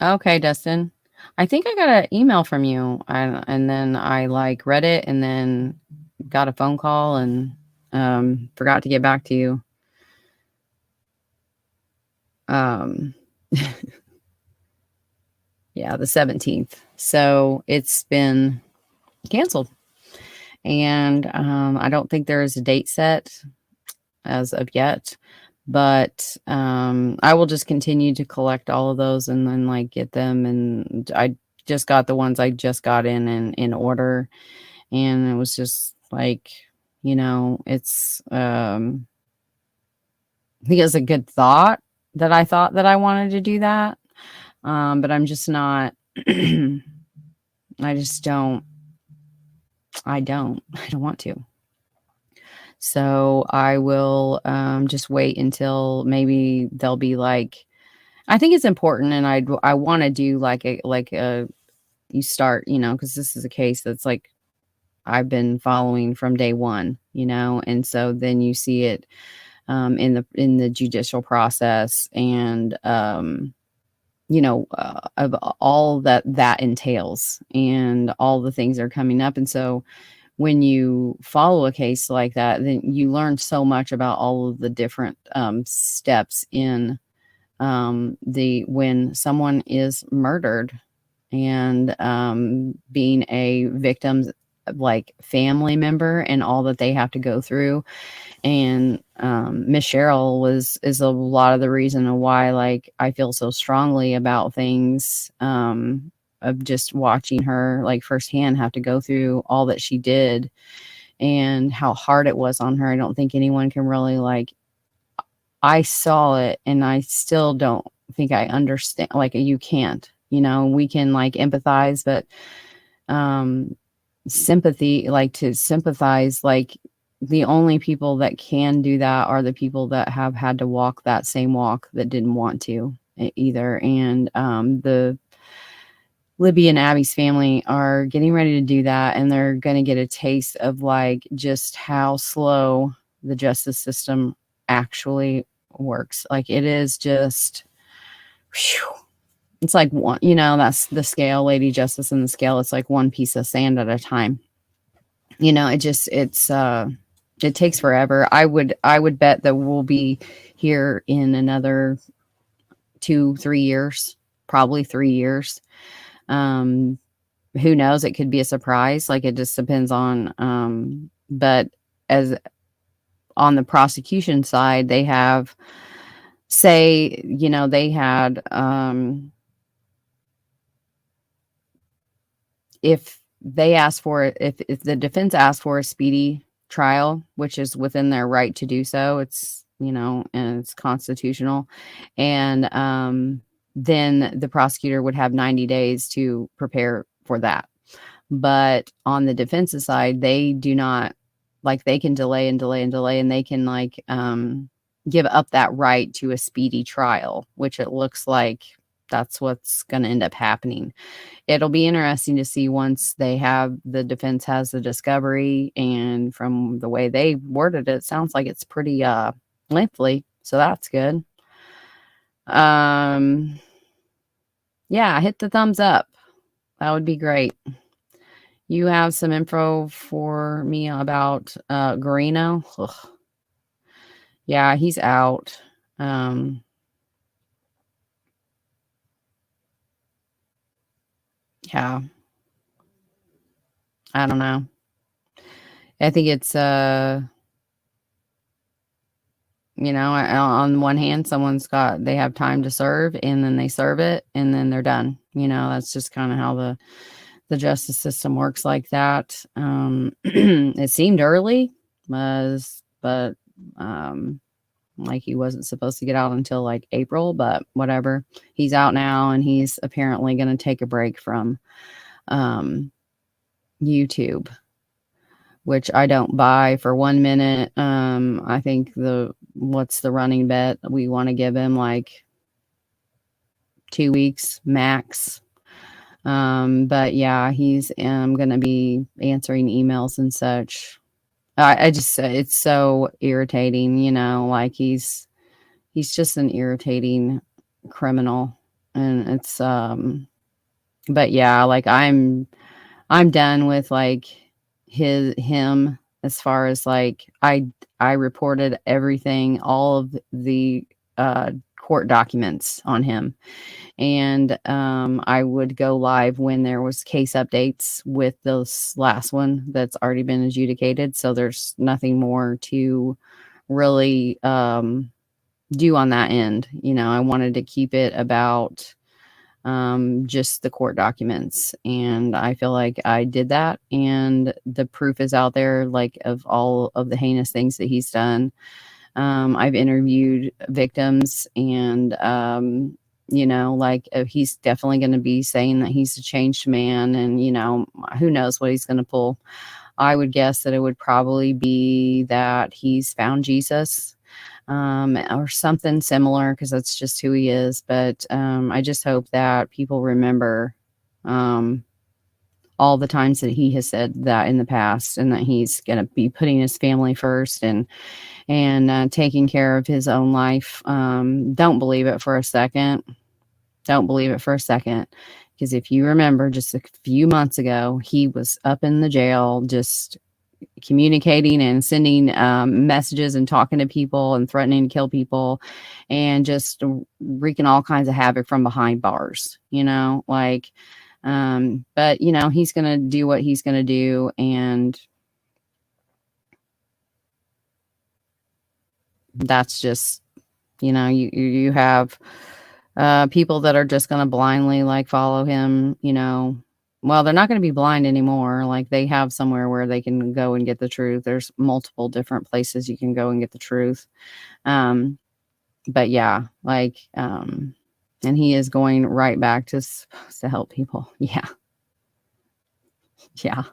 okay, Dustin. I think I got an email from you, and then I like read it, and then got a phone call, and forgot to get back to you. Yeah, the 17th. So it's been canceled, and I don't think there is a date set as of yet. But I will just continue to collect all of those and then like get them. And I just got the ones I just got in order. And it was just like, it's I think it was a good thought that I wanted to do that. But I'm just not I don't want to. So I will just wait until maybe they'll be like, I think it's important, and I want to do like a you start, because this is a case that's like I've been following from day one, and so then you see it in the judicial process, and of all that entails, and all the things that are coming up, and so when you follow a case like that, then you learn so much about all of the different steps in The when someone is murdered and being a victim's like family member and all that they have to go through. And Miss Cheryl is a lot of the reason of why like I feel so strongly about things, of just watching her like firsthand have to go through all that she did and how hard it was on her. I don't think anyone can really like, I saw it and I still don't think I understand, like you can't, we can like empathize, but um sympathy, like to sympathize, like the only people that can do that are the people that have had to walk that same walk that didn't want to either. And the Libby and Abby's family are getting ready to do that, and they're going to get a taste of like just how slow the justice system actually works. Like it is just, whew, it's like one, that's the scale, Lady Justice in the scale. It's like one piece of sand at a time. It takes forever. I would bet that we'll be here in another 2-3 years, probably 3 years. Who knows? It could be a surprise. Like it just depends on, but as on the prosecution side, they have say, they had, if they asked for it, if the defense asked for a speedy trial, which is within their right to do so, it's, and it's constitutional. And then the prosecutor would have 90 days to prepare for that. But on the defense's side, they do not, like they can delay and delay and delay, and they can like give up that right to a speedy trial, which it looks like that's what's going to end up happening. It'll be interesting to see once the defense has the discovery, and from the way they worded it, sounds like it's pretty lengthy, so that's good. Yeah, hit the thumbs up. That would be great. You have some info for me about Garino? Ugh. Yeah, he's out. Yeah. I don't know. I think it's on one hand, they have time to serve, and then they serve it, and then they're done. That's just kind of how the justice system works like that. It seemed early, but like he wasn't supposed to get out until like April, but whatever. He's out now, and he's apparently going to take a break from YouTube, which I don't buy for 1 minute. I think what's the running bet? We want to give him like 2 weeks max. But yeah, he's going to be answering emails and such. I just, it's so irritating, like he's just an irritating criminal. And it's, but yeah, like I'm done with like him as far as like, I reported everything, all of the, court documents on him. And I would go live when there was case updates with this last one that's already been adjudicated. So there's nothing more to really do on that end. I wanted to keep it about just the court documents, and I feel like I did that, and the proof is out there, like of all of the heinous things that he's done. I've interviewed victims, and he's definitely going to be saying that he's a changed man, and who knows what he's going to pull. I would guess that it would probably be that he's found Jesus, or something similar, because that's just who he is. But I just hope that people remember all the times that he has said that in the past, and that he's going to be putting his family first and taking care of his own life. Don't believe it for a second. Don't believe it for a second. Because if you remember, just a few months ago, he was up in the jail, just communicating and sending messages and talking to people and threatening to kill people and just wreaking all kinds of havoc from behind bars, like, but he's going to do what he's going to do. And that's just, you have people that are just going to blindly like follow him, well, they're not going to be blind anymore. Like, they have somewhere where they can go and get the truth. There's multiple different places you can go and get the truth. But yeah, like, and he is going right back to help people. Yeah. Yeah.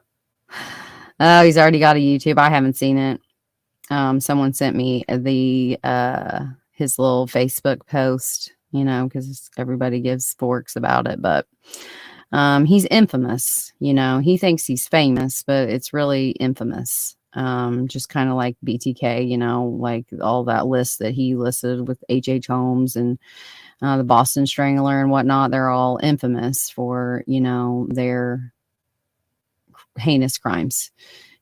Oh, he's already got a YouTube. I haven't seen it. Someone sent me his little Facebook post, because everybody gives forks about it, but he's infamous. He thinks he's famous, but it's really infamous. Just kind of like BTK, like all that list that he listed with H.H. Holmes and the Boston Strangler and whatnot. They're all infamous for, their heinous crimes.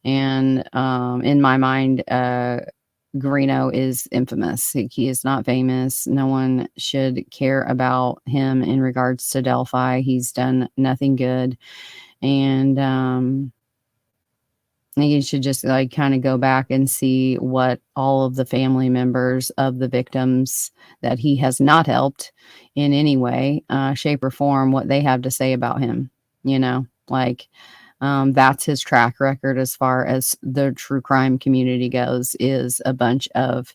And in my mind, Greeno is infamous. He is not famous. No one should care about him in regards to Delphi. He's done nothing good. And you should just like kind of go back and see what all of the family members of the victims that he has not helped in any way, shape, or form, what they have to say about him. Like, that's his track record as far as the true crime community goes, is a bunch of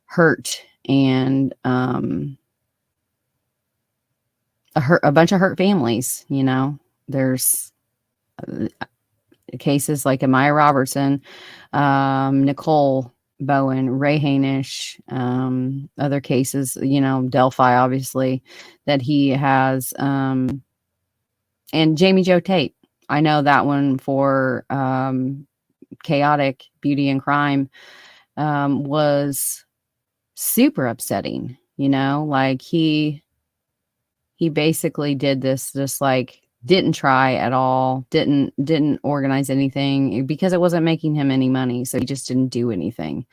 hurt and a bunch of hurt families. There's cases like Amaya Robertson, Nicole Bowen, Ray Hainish, other cases, Delphi, obviously, that he has, and Jamie Jo Tate. I know that one for Chaotic Beauty and Crime was super upsetting. Like he basically did this just like didn't try at all, didn't organize anything because it wasn't making him any money, so he just didn't do anything.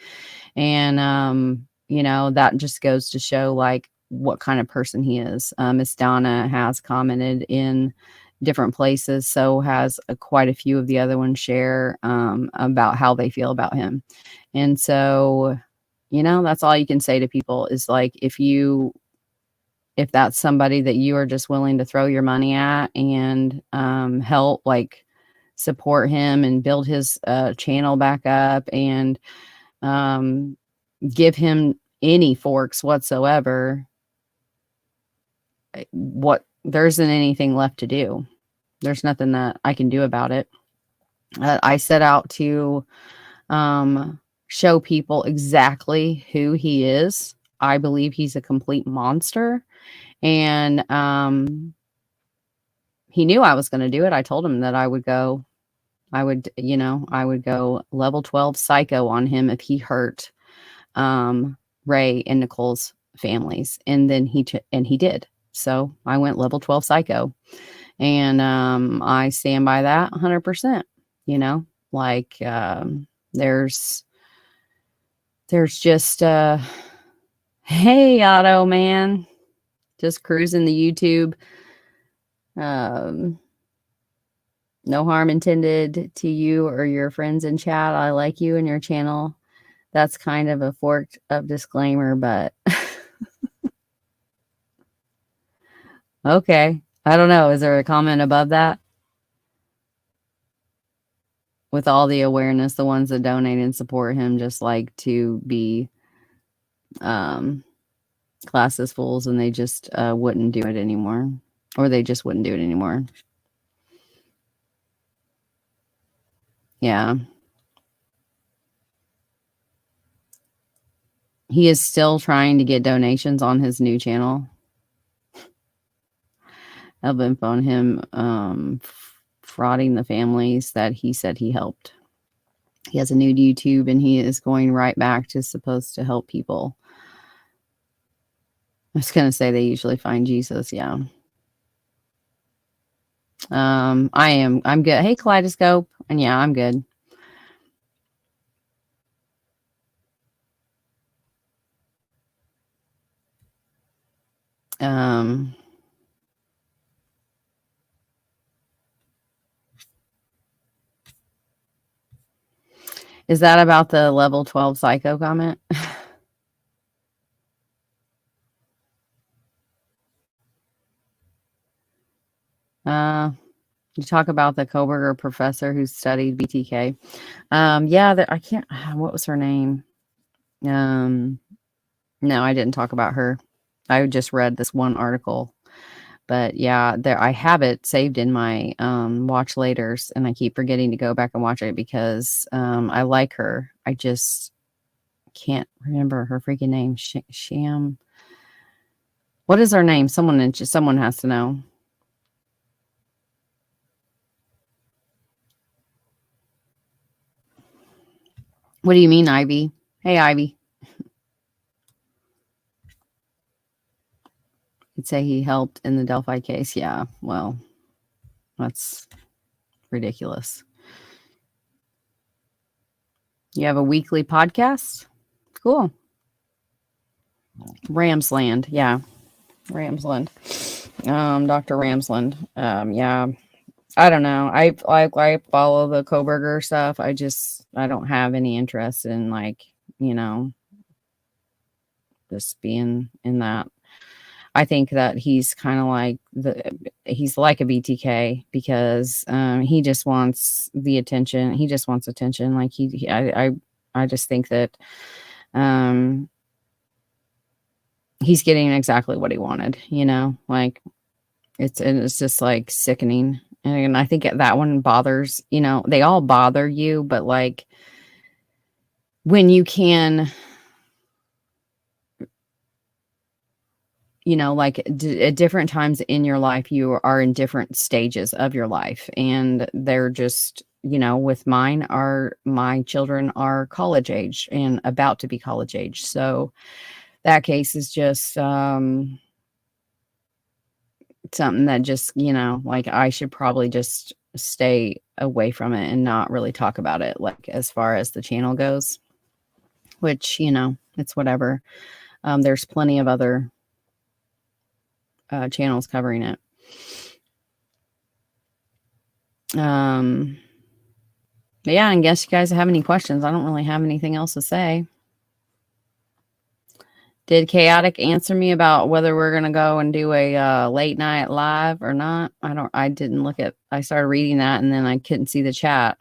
And that just goes to show like what kind of person he is. Miss Donna has commented in different places, so has quite a few of the other ones share about how they feel about him. And so that's all you can say to people is like, if that's somebody that you are just willing to throw your money at and help like support him and build his channel back up and give him any forks whatsoever, there isn't anything left to do. There's nothing that I can do about it. I set out to show people exactly who he is. I believe he's a complete monster. And he knew I was going to do it. I told him that I would go level 12 psycho on him if he hurt Ray and Nicole's families. And then he did. So I went level 12 psycho. And I stand by that 100%. Like there's just hey, Otto, man. Just cruising the YouTube. No harm intended to you or your friends in chat. I like you and your channel. That's kind of a forked up disclaimer, but okay. I don't know. Is there a comment above that? With all the awareness, the ones that donate and support him just like to be classed as fools, and they just wouldn't do it anymore. Or they just wouldn't do it anymore. Yeah. He is still trying to get donations on his new channel. I've been on him frauding the families that he said he helped. He has a new YouTube and he is going right back to supposed to help people. I was going to say they usually find Jesus. Yeah. I'm good. Hey, Kaleidoscope. And yeah, I'm good. Um, is that about the level 12 psycho comment? You talk about the Koberger professor who studied BTK. Yeah, I can't. What was her name? Um, no, I didn't talk about her. I just read this one article, but yeah, there I have it saved in my watch laters, and I keep forgetting to go back and watch it because I like her. I just can't remember her freaking name. Sham. What is her name? Someone has to know. What do you mean, Ivy? Hey, Ivy. You'd say he helped in the Delphi case. Yeah, well, that's ridiculous. You have a weekly podcast? Cool. Ramsland. Yeah. Ramsland. Dr. Ramsland. Yeah. I don't know. I follow the Koberger stuff. I don't have any interest in like, you know, just being in that. I think that he's kind of like he's like a BTK because he just wants the attention. He just wants attention. Like I just think that he's getting exactly what he wanted, you know, like it's just like sickening. And I think that one bothers, you know, they all bother you, but like when you can, you know, like at different times in your life, you are in different stages of your life. And they're just, you know, with my children are college age and about to be college age. So that case is just something that just, you know, like I should probably just stay away from it and not really talk about it, like as far as the channel goes, which, you know, it's whatever. There's plenty of other channels covering it. But yeah, I guess you guys have any questions. I don't really have anything else to say. Did Chaotic answer me about whether we're gonna go and do a late night live or not? I didn't look at. I started reading that and then I couldn't see the chat.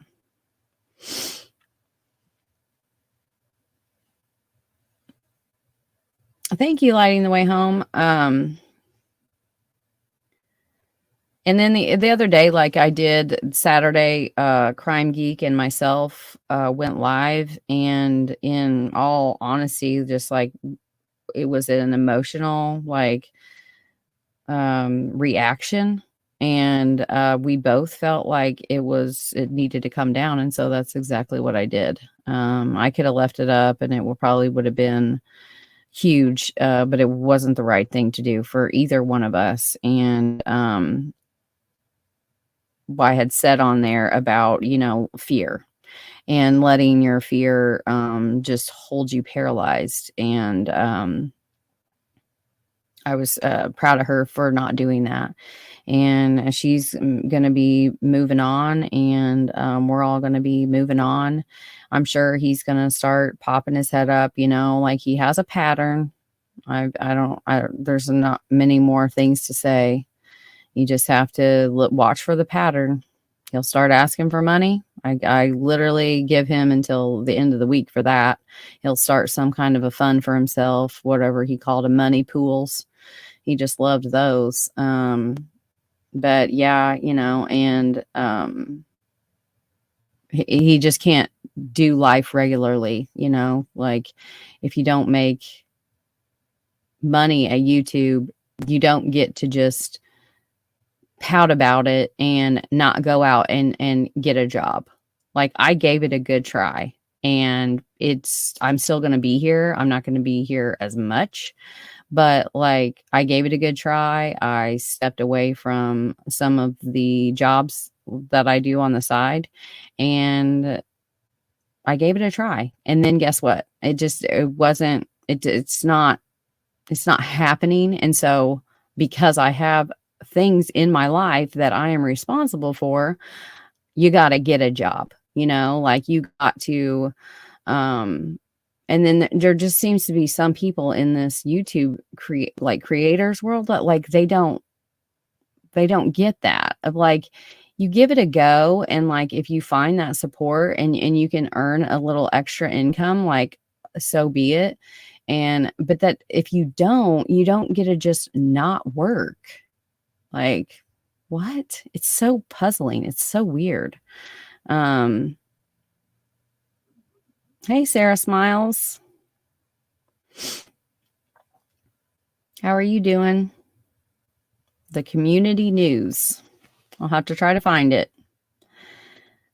Thank you, Lighting the Way Home. And then the other day, like I did Saturday, Crime Geek and myself went live, and in all honesty, just like it was an emotional like reaction, and we both felt like it needed to come down, and so that's exactly what I did. I could have left it up, and it probably would have been huge, but it wasn't the right thing to do for either one of us, and I had said on there about, you know, fear and letting your fear just hold you paralyzed. And I was proud of her for not doing that. And she's going to be moving on, and we're all going to be moving on. I'm sure he's going to start popping his head up, you know, like he has a pattern. There's not many more things to say. You just have to watch for the pattern. He'll start asking for money. I literally give him until the end of the week for that. He'll start some kind of a fund for himself, whatever he called them, money pools. He just loved those. But yeah, you know, and he just can't do life regularly, you know, like if you don't make money at YouTube, you don't get to just pout about it and not go out and get a job. Like I gave it a good try, and I'm still going to be here. I'm not going to be here as much, but like I gave it a good try. I stepped away from some of the jobs that I do on the side, and I gave it a try. And then guess what? It's not happening. And so because I have things in my life that I am responsible for, you got to get a job, like you got to, um, and then there just seems to be some people in this YouTube creators world that like they don't get that of like you give it a go, and like if you find that support and you can earn a little extra income, like so be it. And but that if you don't get to just not work. Like what? It's so puzzling. It's so weird. Um hey Sarah Smiles. How are you doing? The community news. I'll have to try to find it.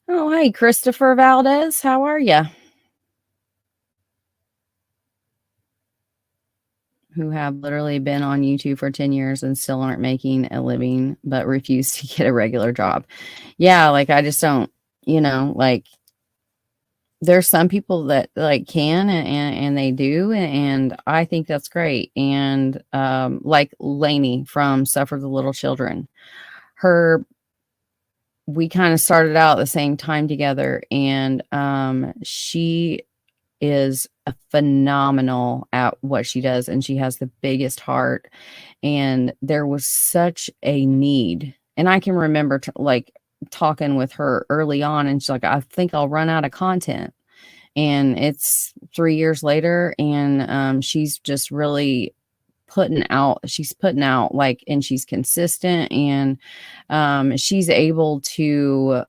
Oh, hey, Christopher Valdez. How are you? Who have literally been on YouTube for 10 years and still aren't making a living, but refuse to get a regular job. Yeah, like I just don't, like there's some people that like can and they do, and I think that's great. And like Lainey from Suffer the Little Children, her we kind of started out at the same time together, and she is a phenomenal at what she does, and she has the biggest heart, and there was such a need. And I can remember like talking with her early on, and she's like, I think I'll run out of content. And it's 3 years later, and she's just really she's putting out like, and she's consistent, and she's able to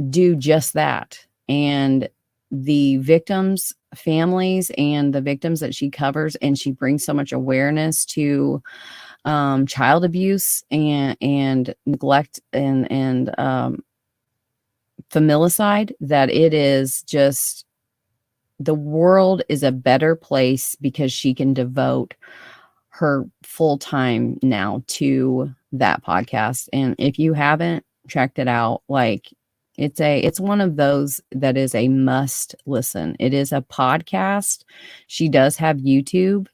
do just that. And the victims families and the victims that she covers, and she brings so much awareness to child abuse and neglect and familicide, that it is just, the world is a better place because she can devote her full time now to that podcast. And if you haven't checked it out, like it's one of those that is a must listen. It is a podcast. She does have YouTube,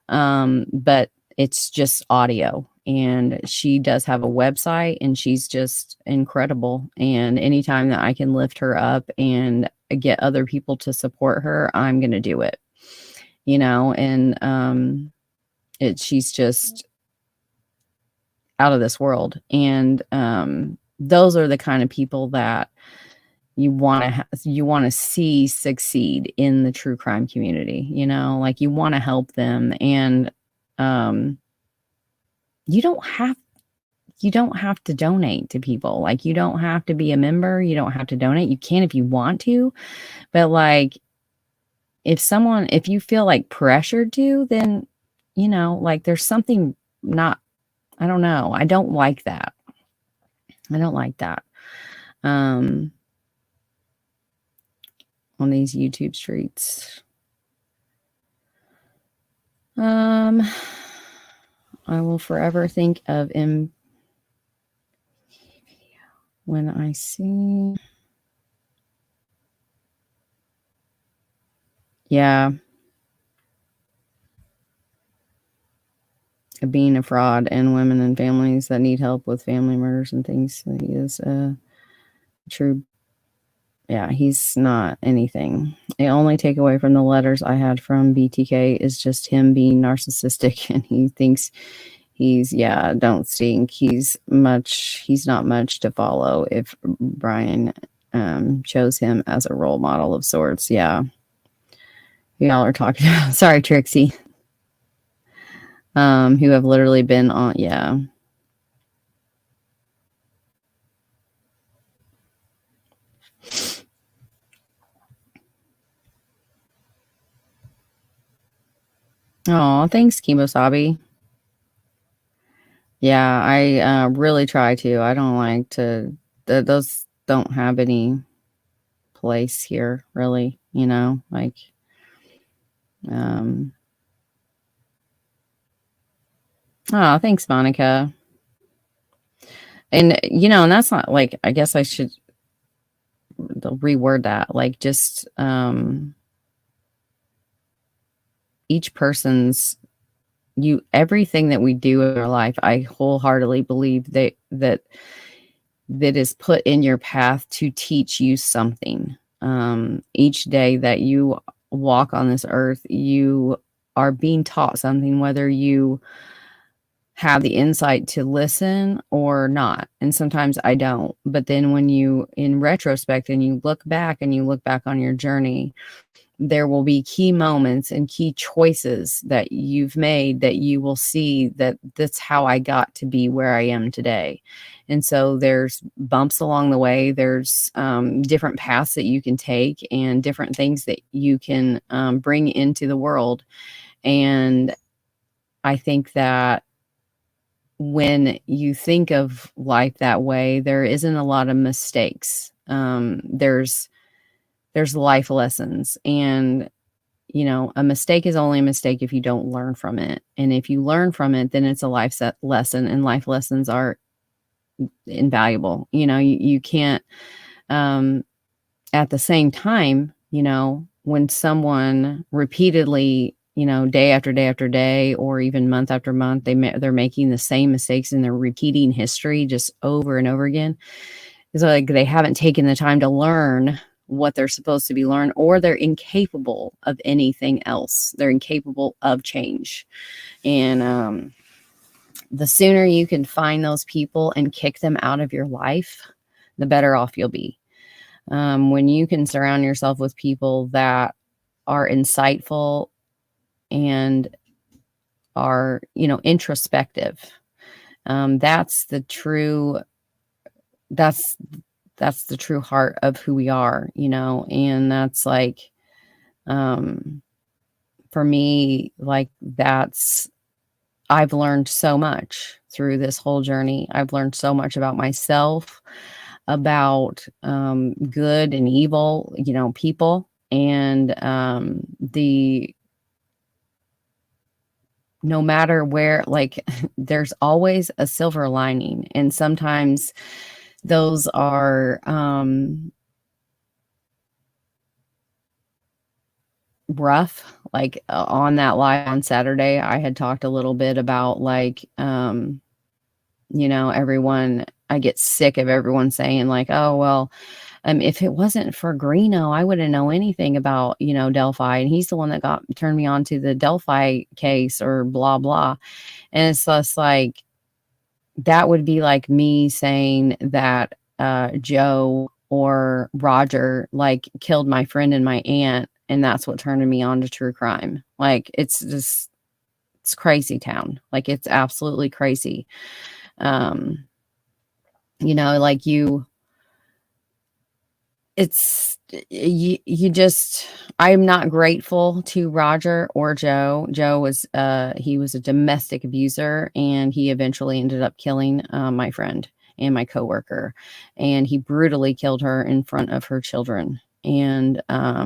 but it's just audio. And she does have a website, and she's just incredible. And anytime that I can lift her up and get other people to support her, I'm going to do it, and she's just out of this world. And those are the kind of people that you want to see succeed in the true crime community, like you want to help them. And you don't have to donate to people. Like you don't have to be a member, you don't have to donate. You can if you want to, but like if you feel like pressured to, then like there's something not, I don't know. I don't like that. On these YouTube streets. I will forever think of him when I see. Yeah. Being a fraud, and women and families that need help with family murders and things. He is a true. Yeah, he's not anything. The only takeaway from the letters I had from BTK is just him being narcissistic, and he thinks don't stink. He's not much to follow if Brian chose him as a role model of sorts. Yeah. Y'all are talking about, sorry, Trixie. Who have literally been on, yeah. Oh, thanks, Kimosabi. Yeah, I really try to. I don't like to, those don't have any place here, really, like, oh, thanks, Monica. And, and that's not like, I guess I should reword that, like, just, each person's everything that we do in our life, I wholeheartedly believe that is put in your path to teach you something. Each day that you walk on this earth, you are being taught something, whether you have the insight to listen or not. And sometimes I don't. But then when you, in retrospect, and you look back on your journey, there will be key moments and key choices that you've made that you will see that that's how I got to be where I am today. And so there's bumps along the way. There's different paths that you can take and different things that you can bring into the world. And I think that when you think of life that way, there isn't a lot of mistakes. There's life lessons, and a mistake is only a mistake if you don't learn from it. And if you learn from it, then it's a life lesson, and life lessons are invaluable. You can't, at the same time, when someone repeatedly, day after day after day, or even month after month, they're making the same mistakes and they're repeating history just over and over again. It's like they haven't taken the time to learn what they're supposed to be learned, or they're incapable of anything else. They're incapable of change. And the sooner you can find those people and kick them out of your life, the better off you'll be. When you can surround yourself with people that are insightful and are, introspective, that's the true heart of who we are, and that's like, for me, like I've learned so much through this whole journey. I've learned so much about myself, about good and evil, people, and no matter where, like, there's always a silver lining, and sometimes those are rough. Like on that live on Saturday, I had talked a little bit about like, everyone, I get sick of everyone saying like, oh, well, if it wasn't for Greeno, I wouldn't know anything about, Delphi. And he's the one that turned me on to the Delphi case or blah, blah. And it's just like, that would be like me saying that Joe or Roger like killed my friend and my aunt, and that's what turned me on to true crime. Like, it's crazy town. Like, it's absolutely crazy. Like I'm not grateful to Roger or Joe. Joe was, he was a domestic abuser, and he eventually ended up killing my friend and my coworker, and he brutally killed her in front of her children. And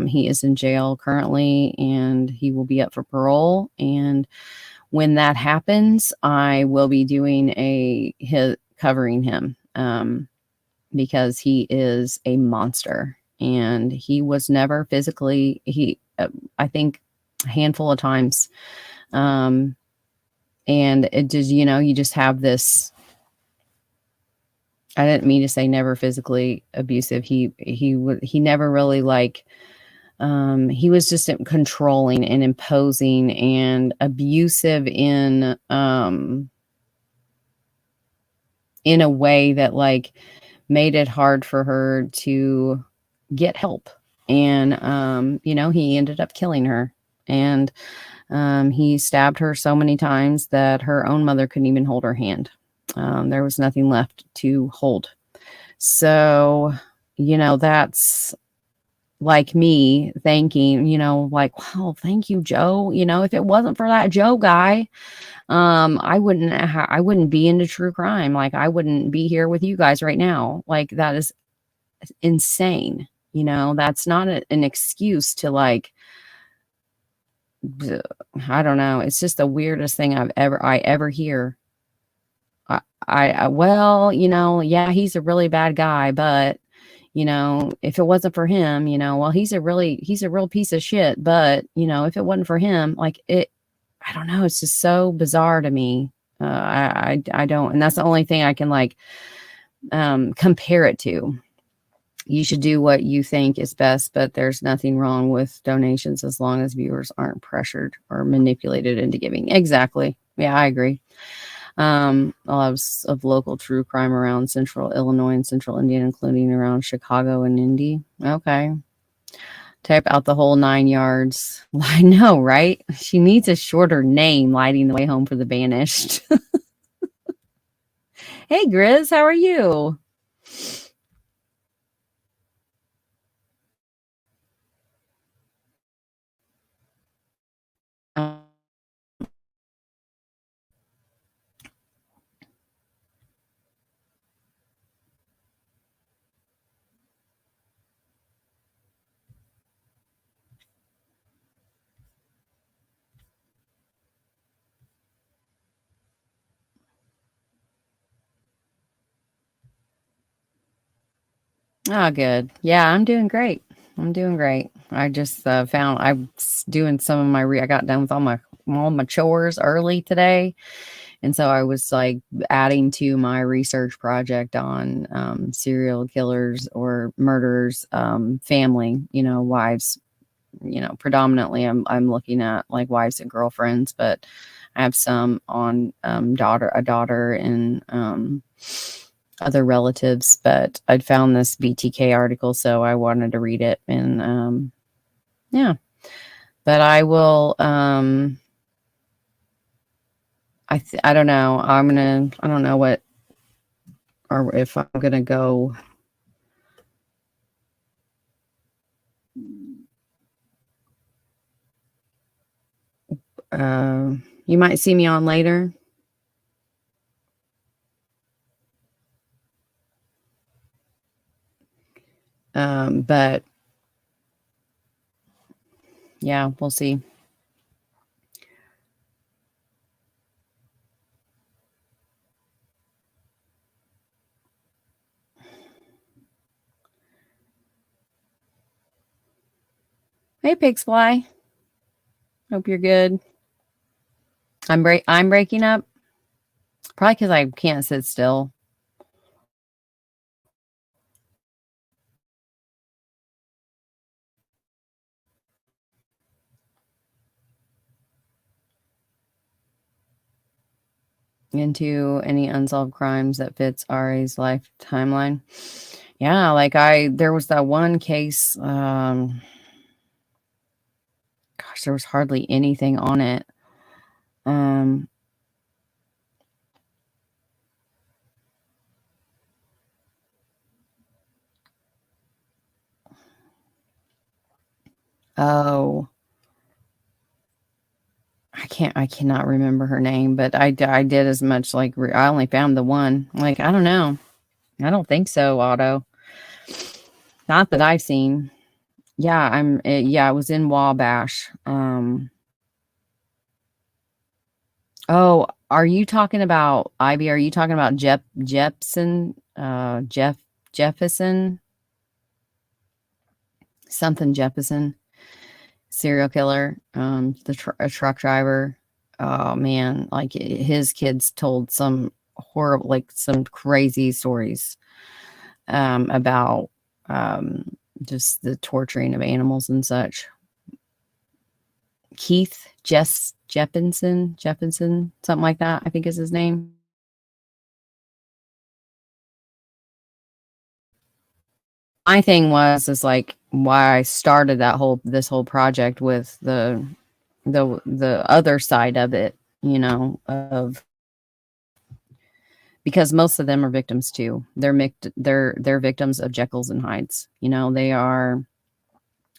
he is in jail currently, and he will be up for parole. And when that happens, I will be doing covering him, because he is a monster, and he was never physically, I think a handful of times. And it just, you just have this, I didn't mean to say never physically abusive. He never really like, he was just controlling and imposing and abusive in a way that like made it hard for her to get help. And, he ended up killing her, and he stabbed her so many times that her own mother couldn't even hold her hand. There was nothing left to hold. So, that's like me thanking, like, wow, thank you, Joe. If it wasn't for that Joe guy, I wouldn't be into true crime. Like, I wouldn't be here with you guys right now. Like, that is insane. That's not an excuse to like, I don't know. It's just the weirdest thing I ever hear. Well, yeah, he's a really bad guy, but if it wasn't for him, well, he's a real piece of shit, but if it wasn't for him, like, I don't know. It's just so bizarre to me. I don't, and that's the only thing I can like compare it to. You should do what you think is best, but there's nothing wrong with donations as long as viewers aren't pressured or manipulated into giving. Exactly. Yeah, I agree. A lot of local true crime around central Illinois and central Indiana, including around Chicago and Indy. Okay. Type out the whole 9 yards. I know, right? She needs a shorter name, lighting the way home for the banished. Hey, Grizz, how are you? Oh, good. Yeah, I'm doing great. I'm doing great. I just found I was doing some of my I got done with all my chores early today, and so I was like adding to my research project on serial killers or murderers, family. Wives. Predominantly I'm looking at like wives and girlfriends, but I have some on a daughter and other relatives, but I'd found this BTK article, so I wanted to read it. And yeah, but I will, I don't know. I don't know what, or if I'm going to go. You might see me on later. But yeah, we'll see. Hey, Pixfly. Hope you're good. I'm breaking up. Probably because I can't sit still. Into any unsolved crimes that fits Ari's life timeline. Yeah, like there was that one case, gosh, there was hardly anything on it. Um, oh, I cannot remember her name, but I did as much like, I only found the one. Like, I don't know. I don't think so, Otto. Not that I've seen. Yeah, yeah, it was in Wabash. Oh, are you talking about Ivy? Are you talking about Jefferson, something Jefferson, serial killer, a truck driver. Oh man, like his kids told some horrible, like some crazy stories, about, just the torturing of animals and such. Keith Jeppenson, something like that, I think is his name. My thing is like why I started this whole project with the other side of it, of because most of them are victims too. They're victims of Jekylls and Hydes. They are,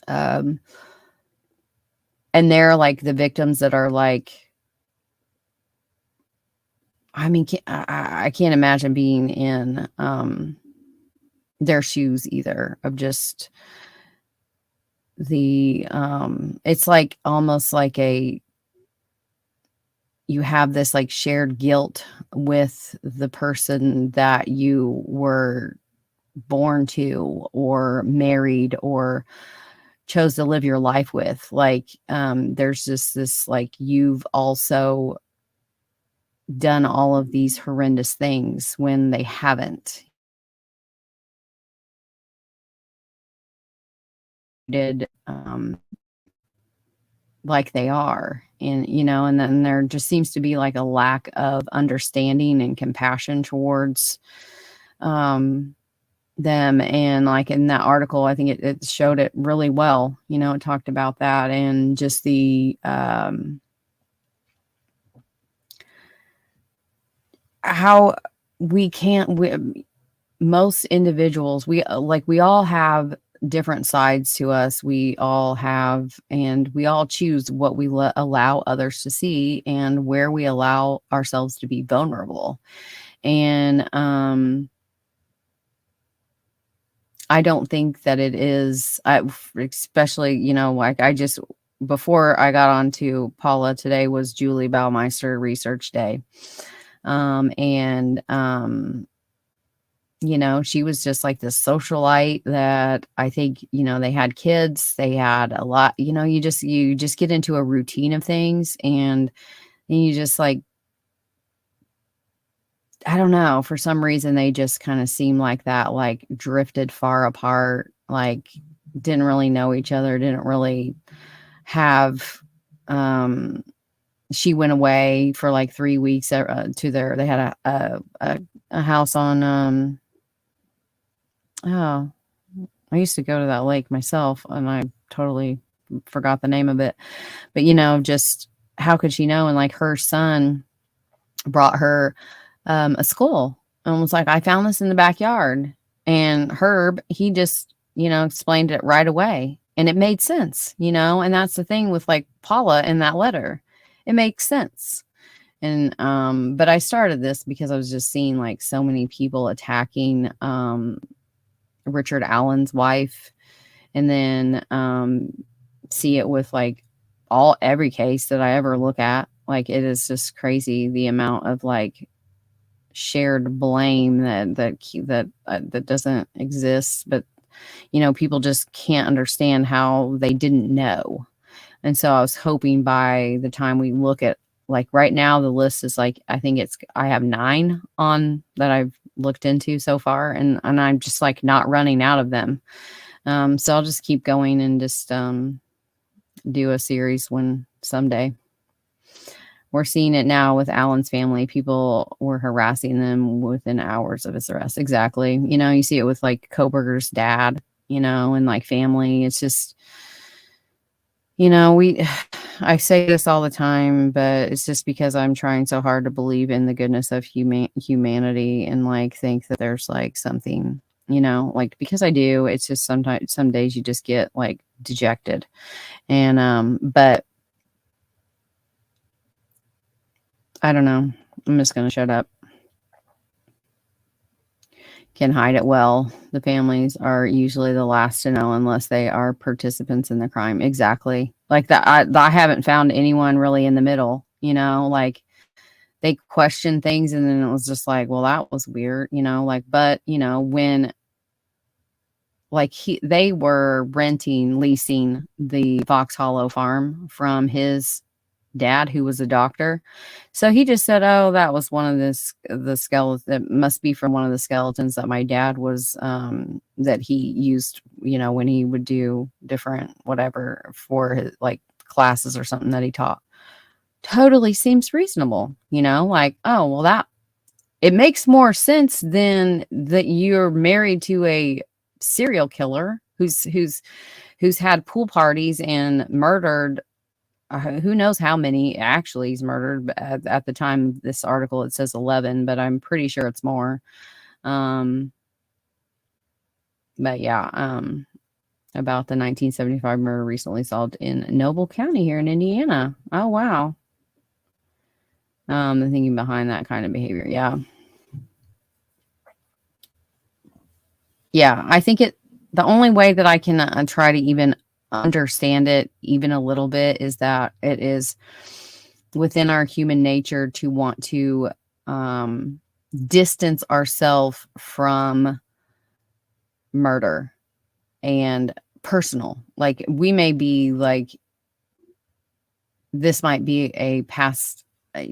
um, and they're like the victims that are like, I mean, I can't imagine being in their shoes either. Of just it's like almost like you have this like shared guilt with the person that you were born to or married or chose to live your life with. Like, there's just this, like, you've also done all of these horrendous things when they haven't. Did like they are. And, and then there just seems to be like a lack of understanding and compassion towards them. And like in that article, I think it showed it really well. It talked about that, and just the how most individuals, we all have different sides to us. We all have, and we all choose what we allow others to see, and where we allow ourselves to be vulnerable. And I don't think that it is, especially, like before I got on to Paula, today was Julie Baumeister Research Day. And she was just like this socialite that I think, they had kids, they had a lot, you just get into a routine of things, and you just like, I don't know, for some reason they just kind of seem like that, like drifted far apart, like didn't really know each other, didn't really have, she went away for like 3 weeks to they had a house on, oh, I used to go to that lake myself, and I totally forgot the name of it. But, just how could she know? And like her son brought her a skull and was like, I found this in the backyard. And Herb, he just, explained it right away. And it made sense, and that's the thing with like Paula in that letter. It makes sense. And, but I started this because I was just seeing like so many people attacking, Richard Allen's wife, and then see it with like every case that I ever look at. Like, it is just crazy the amount of like shared blame that doesn't exist, but people just can't understand how they didn't know. And so I was hoping by the time we look at, like, right now the list is like, I have 9 on that I've looked into so far, and I'm just like not running out of them. So I'll just keep going and just do a series when someday. We're seeing it now with Alan's family. People were harassing them within hours of his arrest. Exactly. You see it with like Koberger's dad, and like family. It's just, I say this all the time, but it's just because I'm trying so hard to believe in the goodness of humanity, and like think that there's like something, like, because I do. It's just sometimes, some days you just get like dejected. And but I don't know. I'm just gonna shut up. Can hide it well. The families are usually the last to know unless they are participants in the crime. Exactly. Like that. I haven't found anyone really in the middle, like they question things, and then it was just like, well, that was weird, like, but when like they were leasing the Fox Hollow farm from his dad, who was a doctor. So he just said, oh, that was one of the skeletons. That must be from one of the skeletons that my dad was, that he used, when he would do different whatever for his like classes or something that he taught. Totally seems reasonable, like, oh, well, it makes more sense than that you're married to a serial killer who's had pool parties and murdered, who knows how many actually he's murdered. At the time of this article, it says 11, but I'm pretty sure it's more. But yeah, about the 1975 murder recently solved in Noble County here in Indiana. Oh, wow. The thinking behind that kind of behavior. Yeah. Yeah. I think the only way that I can try to even understand it even a little bit is that it is within our human nature to want to distance ourselves from murder and personal. Like we may be like, this might be a past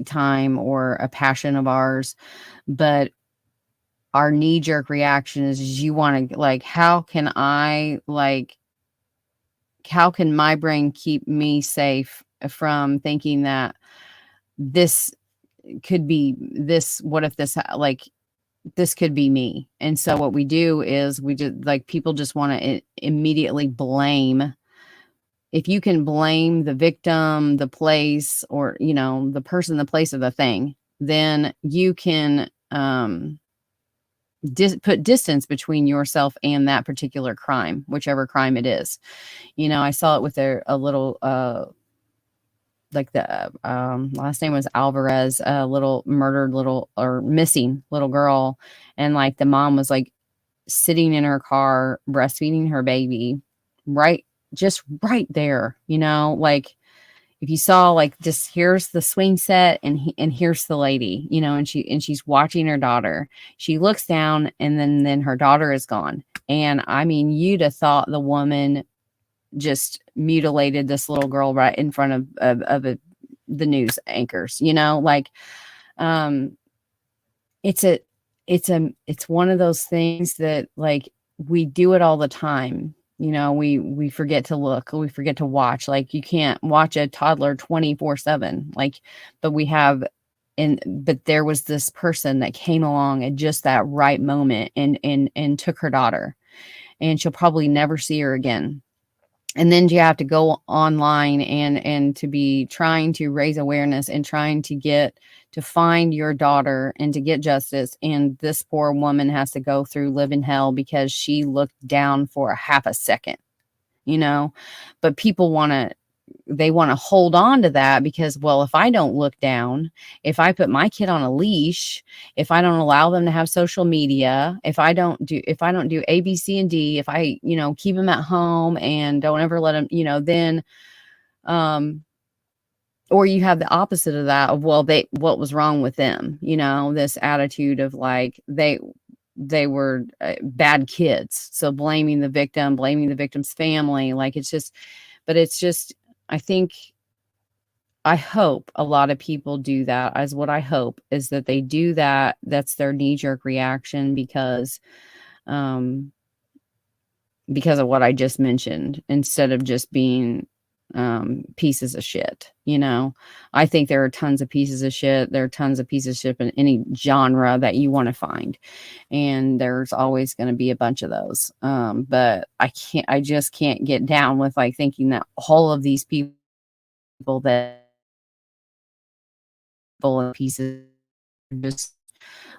time or a passion of ours, but our knee-jerk reaction is you want to like, how can my brain keep me safe from thinking that this could be this, what if this, like, this could be me. And so what we do is we just like, people just want to immediately blame. If you can blame the victim, the place, or, you know, the person, the place, of the thing, then you can put distance between yourself and that particular crime, whichever crime it is. You know, I saw it with a little, like the last name was Alvarez, a little murdered little or missing little girl. And like the mom was like sitting in her car, breastfeeding her baby, just right there, you know, like if you saw like just here's the swing set and here's the lady, you know, and she's watching her daughter. She looks down and then her daughter is gone. And I mean, you'd have thought the woman just mutilated this little girl right in front of the news anchors, you know, like it's one of those things that like we do it all the time. You know, we forget to look, we forget to watch. Like you can't watch a toddler 24/7. Like, but there was this person that came along at just that right moment and took her daughter, and she'll probably never see her again. And then you have to go online and to be trying to raise awareness and trying to find your daughter and to get justice. And this poor woman has to go through living hell because she looked down for a half a second, you know, but people want to hold on to that because, well, if I don't look down, if I put my kid on a leash, if I don't allow them to have social media, if I don't do A, B, C, and D, if I, you know, keep them at home and don't ever let them, you know, then, or you have the opposite of that of, well, what was wrong with them? You know, this attitude of like, they were bad kids. So blaming the victim, blaming the victim's family, like it's just, I hope a lot of people do that. As what I hope is that they do that. That's their knee-jerk reaction because of what I just mentioned, instead of just being pieces of shit. You know, I think there are tons of pieces of shit. There are tons of pieces of shit in any genre that you want to find. And there's always going to be a bunch of those. But I just can't get down with like thinking that all of these people that pieces just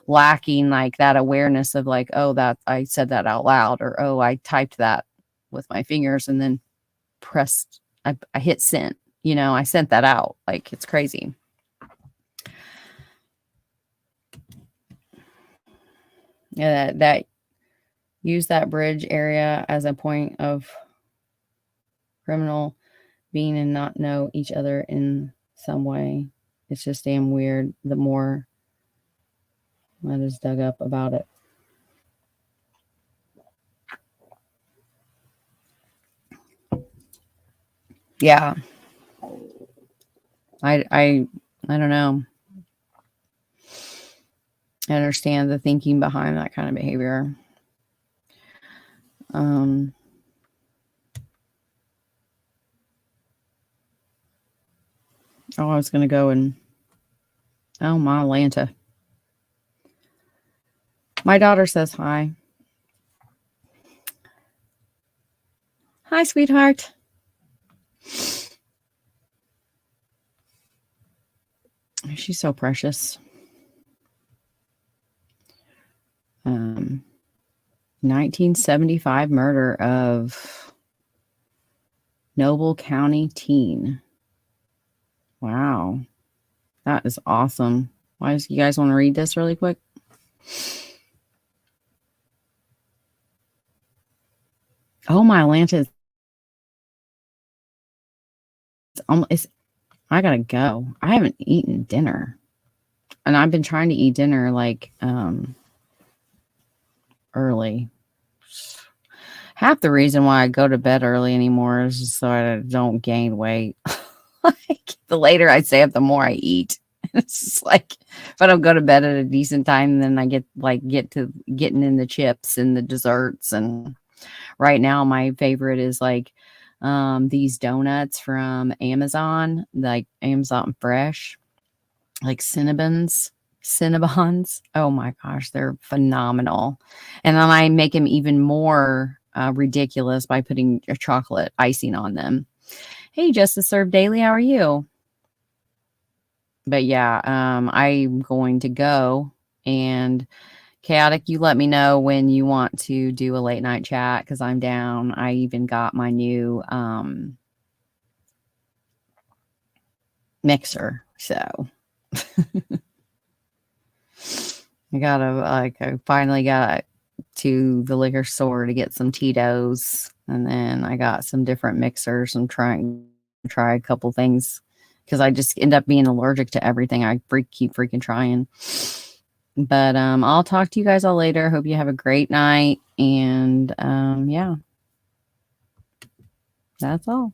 lacking like that awareness of like, oh, that I said that out loud, or oh, I typed that with my fingers and then I hit send, you know, I sent that out. Like it's crazy. Yeah, that use that bridge area as a point of criminal being and not know each other in some way. It's just damn weird. The more that is dug up about it. Yeah. I don't know. I understand the thinking behind that kind of behavior. Oh, I was going to go and, oh, my Atlanta. My daughter says hi. Hi, sweetheart. She's so precious. 1975 murder of Noble County teen. Wow. That is awesome. Why do you guys want to read this really quick? Oh, my Atlanta is I gotta go. I haven't eaten dinner. And I've been trying to eat dinner like early. Half the reason why I go to bed early anymore is just so I don't gain weight. Like the later I stay up, the more I eat. It's just like if I don't go to bed at a decent time, then I get to getting in the chips and the desserts. And right now, my favorite is like these donuts from Amazon, like Amazon Fresh, like Cinnabons. Oh my gosh, they're phenomenal. And then I make them even more ridiculous by putting a chocolate icing on them. Hey, Justice Served Daily, how are you? But yeah, I'm going to go. And Chaotic, you let me know when you want to do a late night chat because I'm down. I even got my new mixer. So I finally got to the liquor store to get some Tito's, and then I got some different mixers. I'm trying to try a couple things because I just end up being allergic to everything. I keep freaking trying. But I'll talk to you guys all later. Hope you have a great night. And yeah, that's all.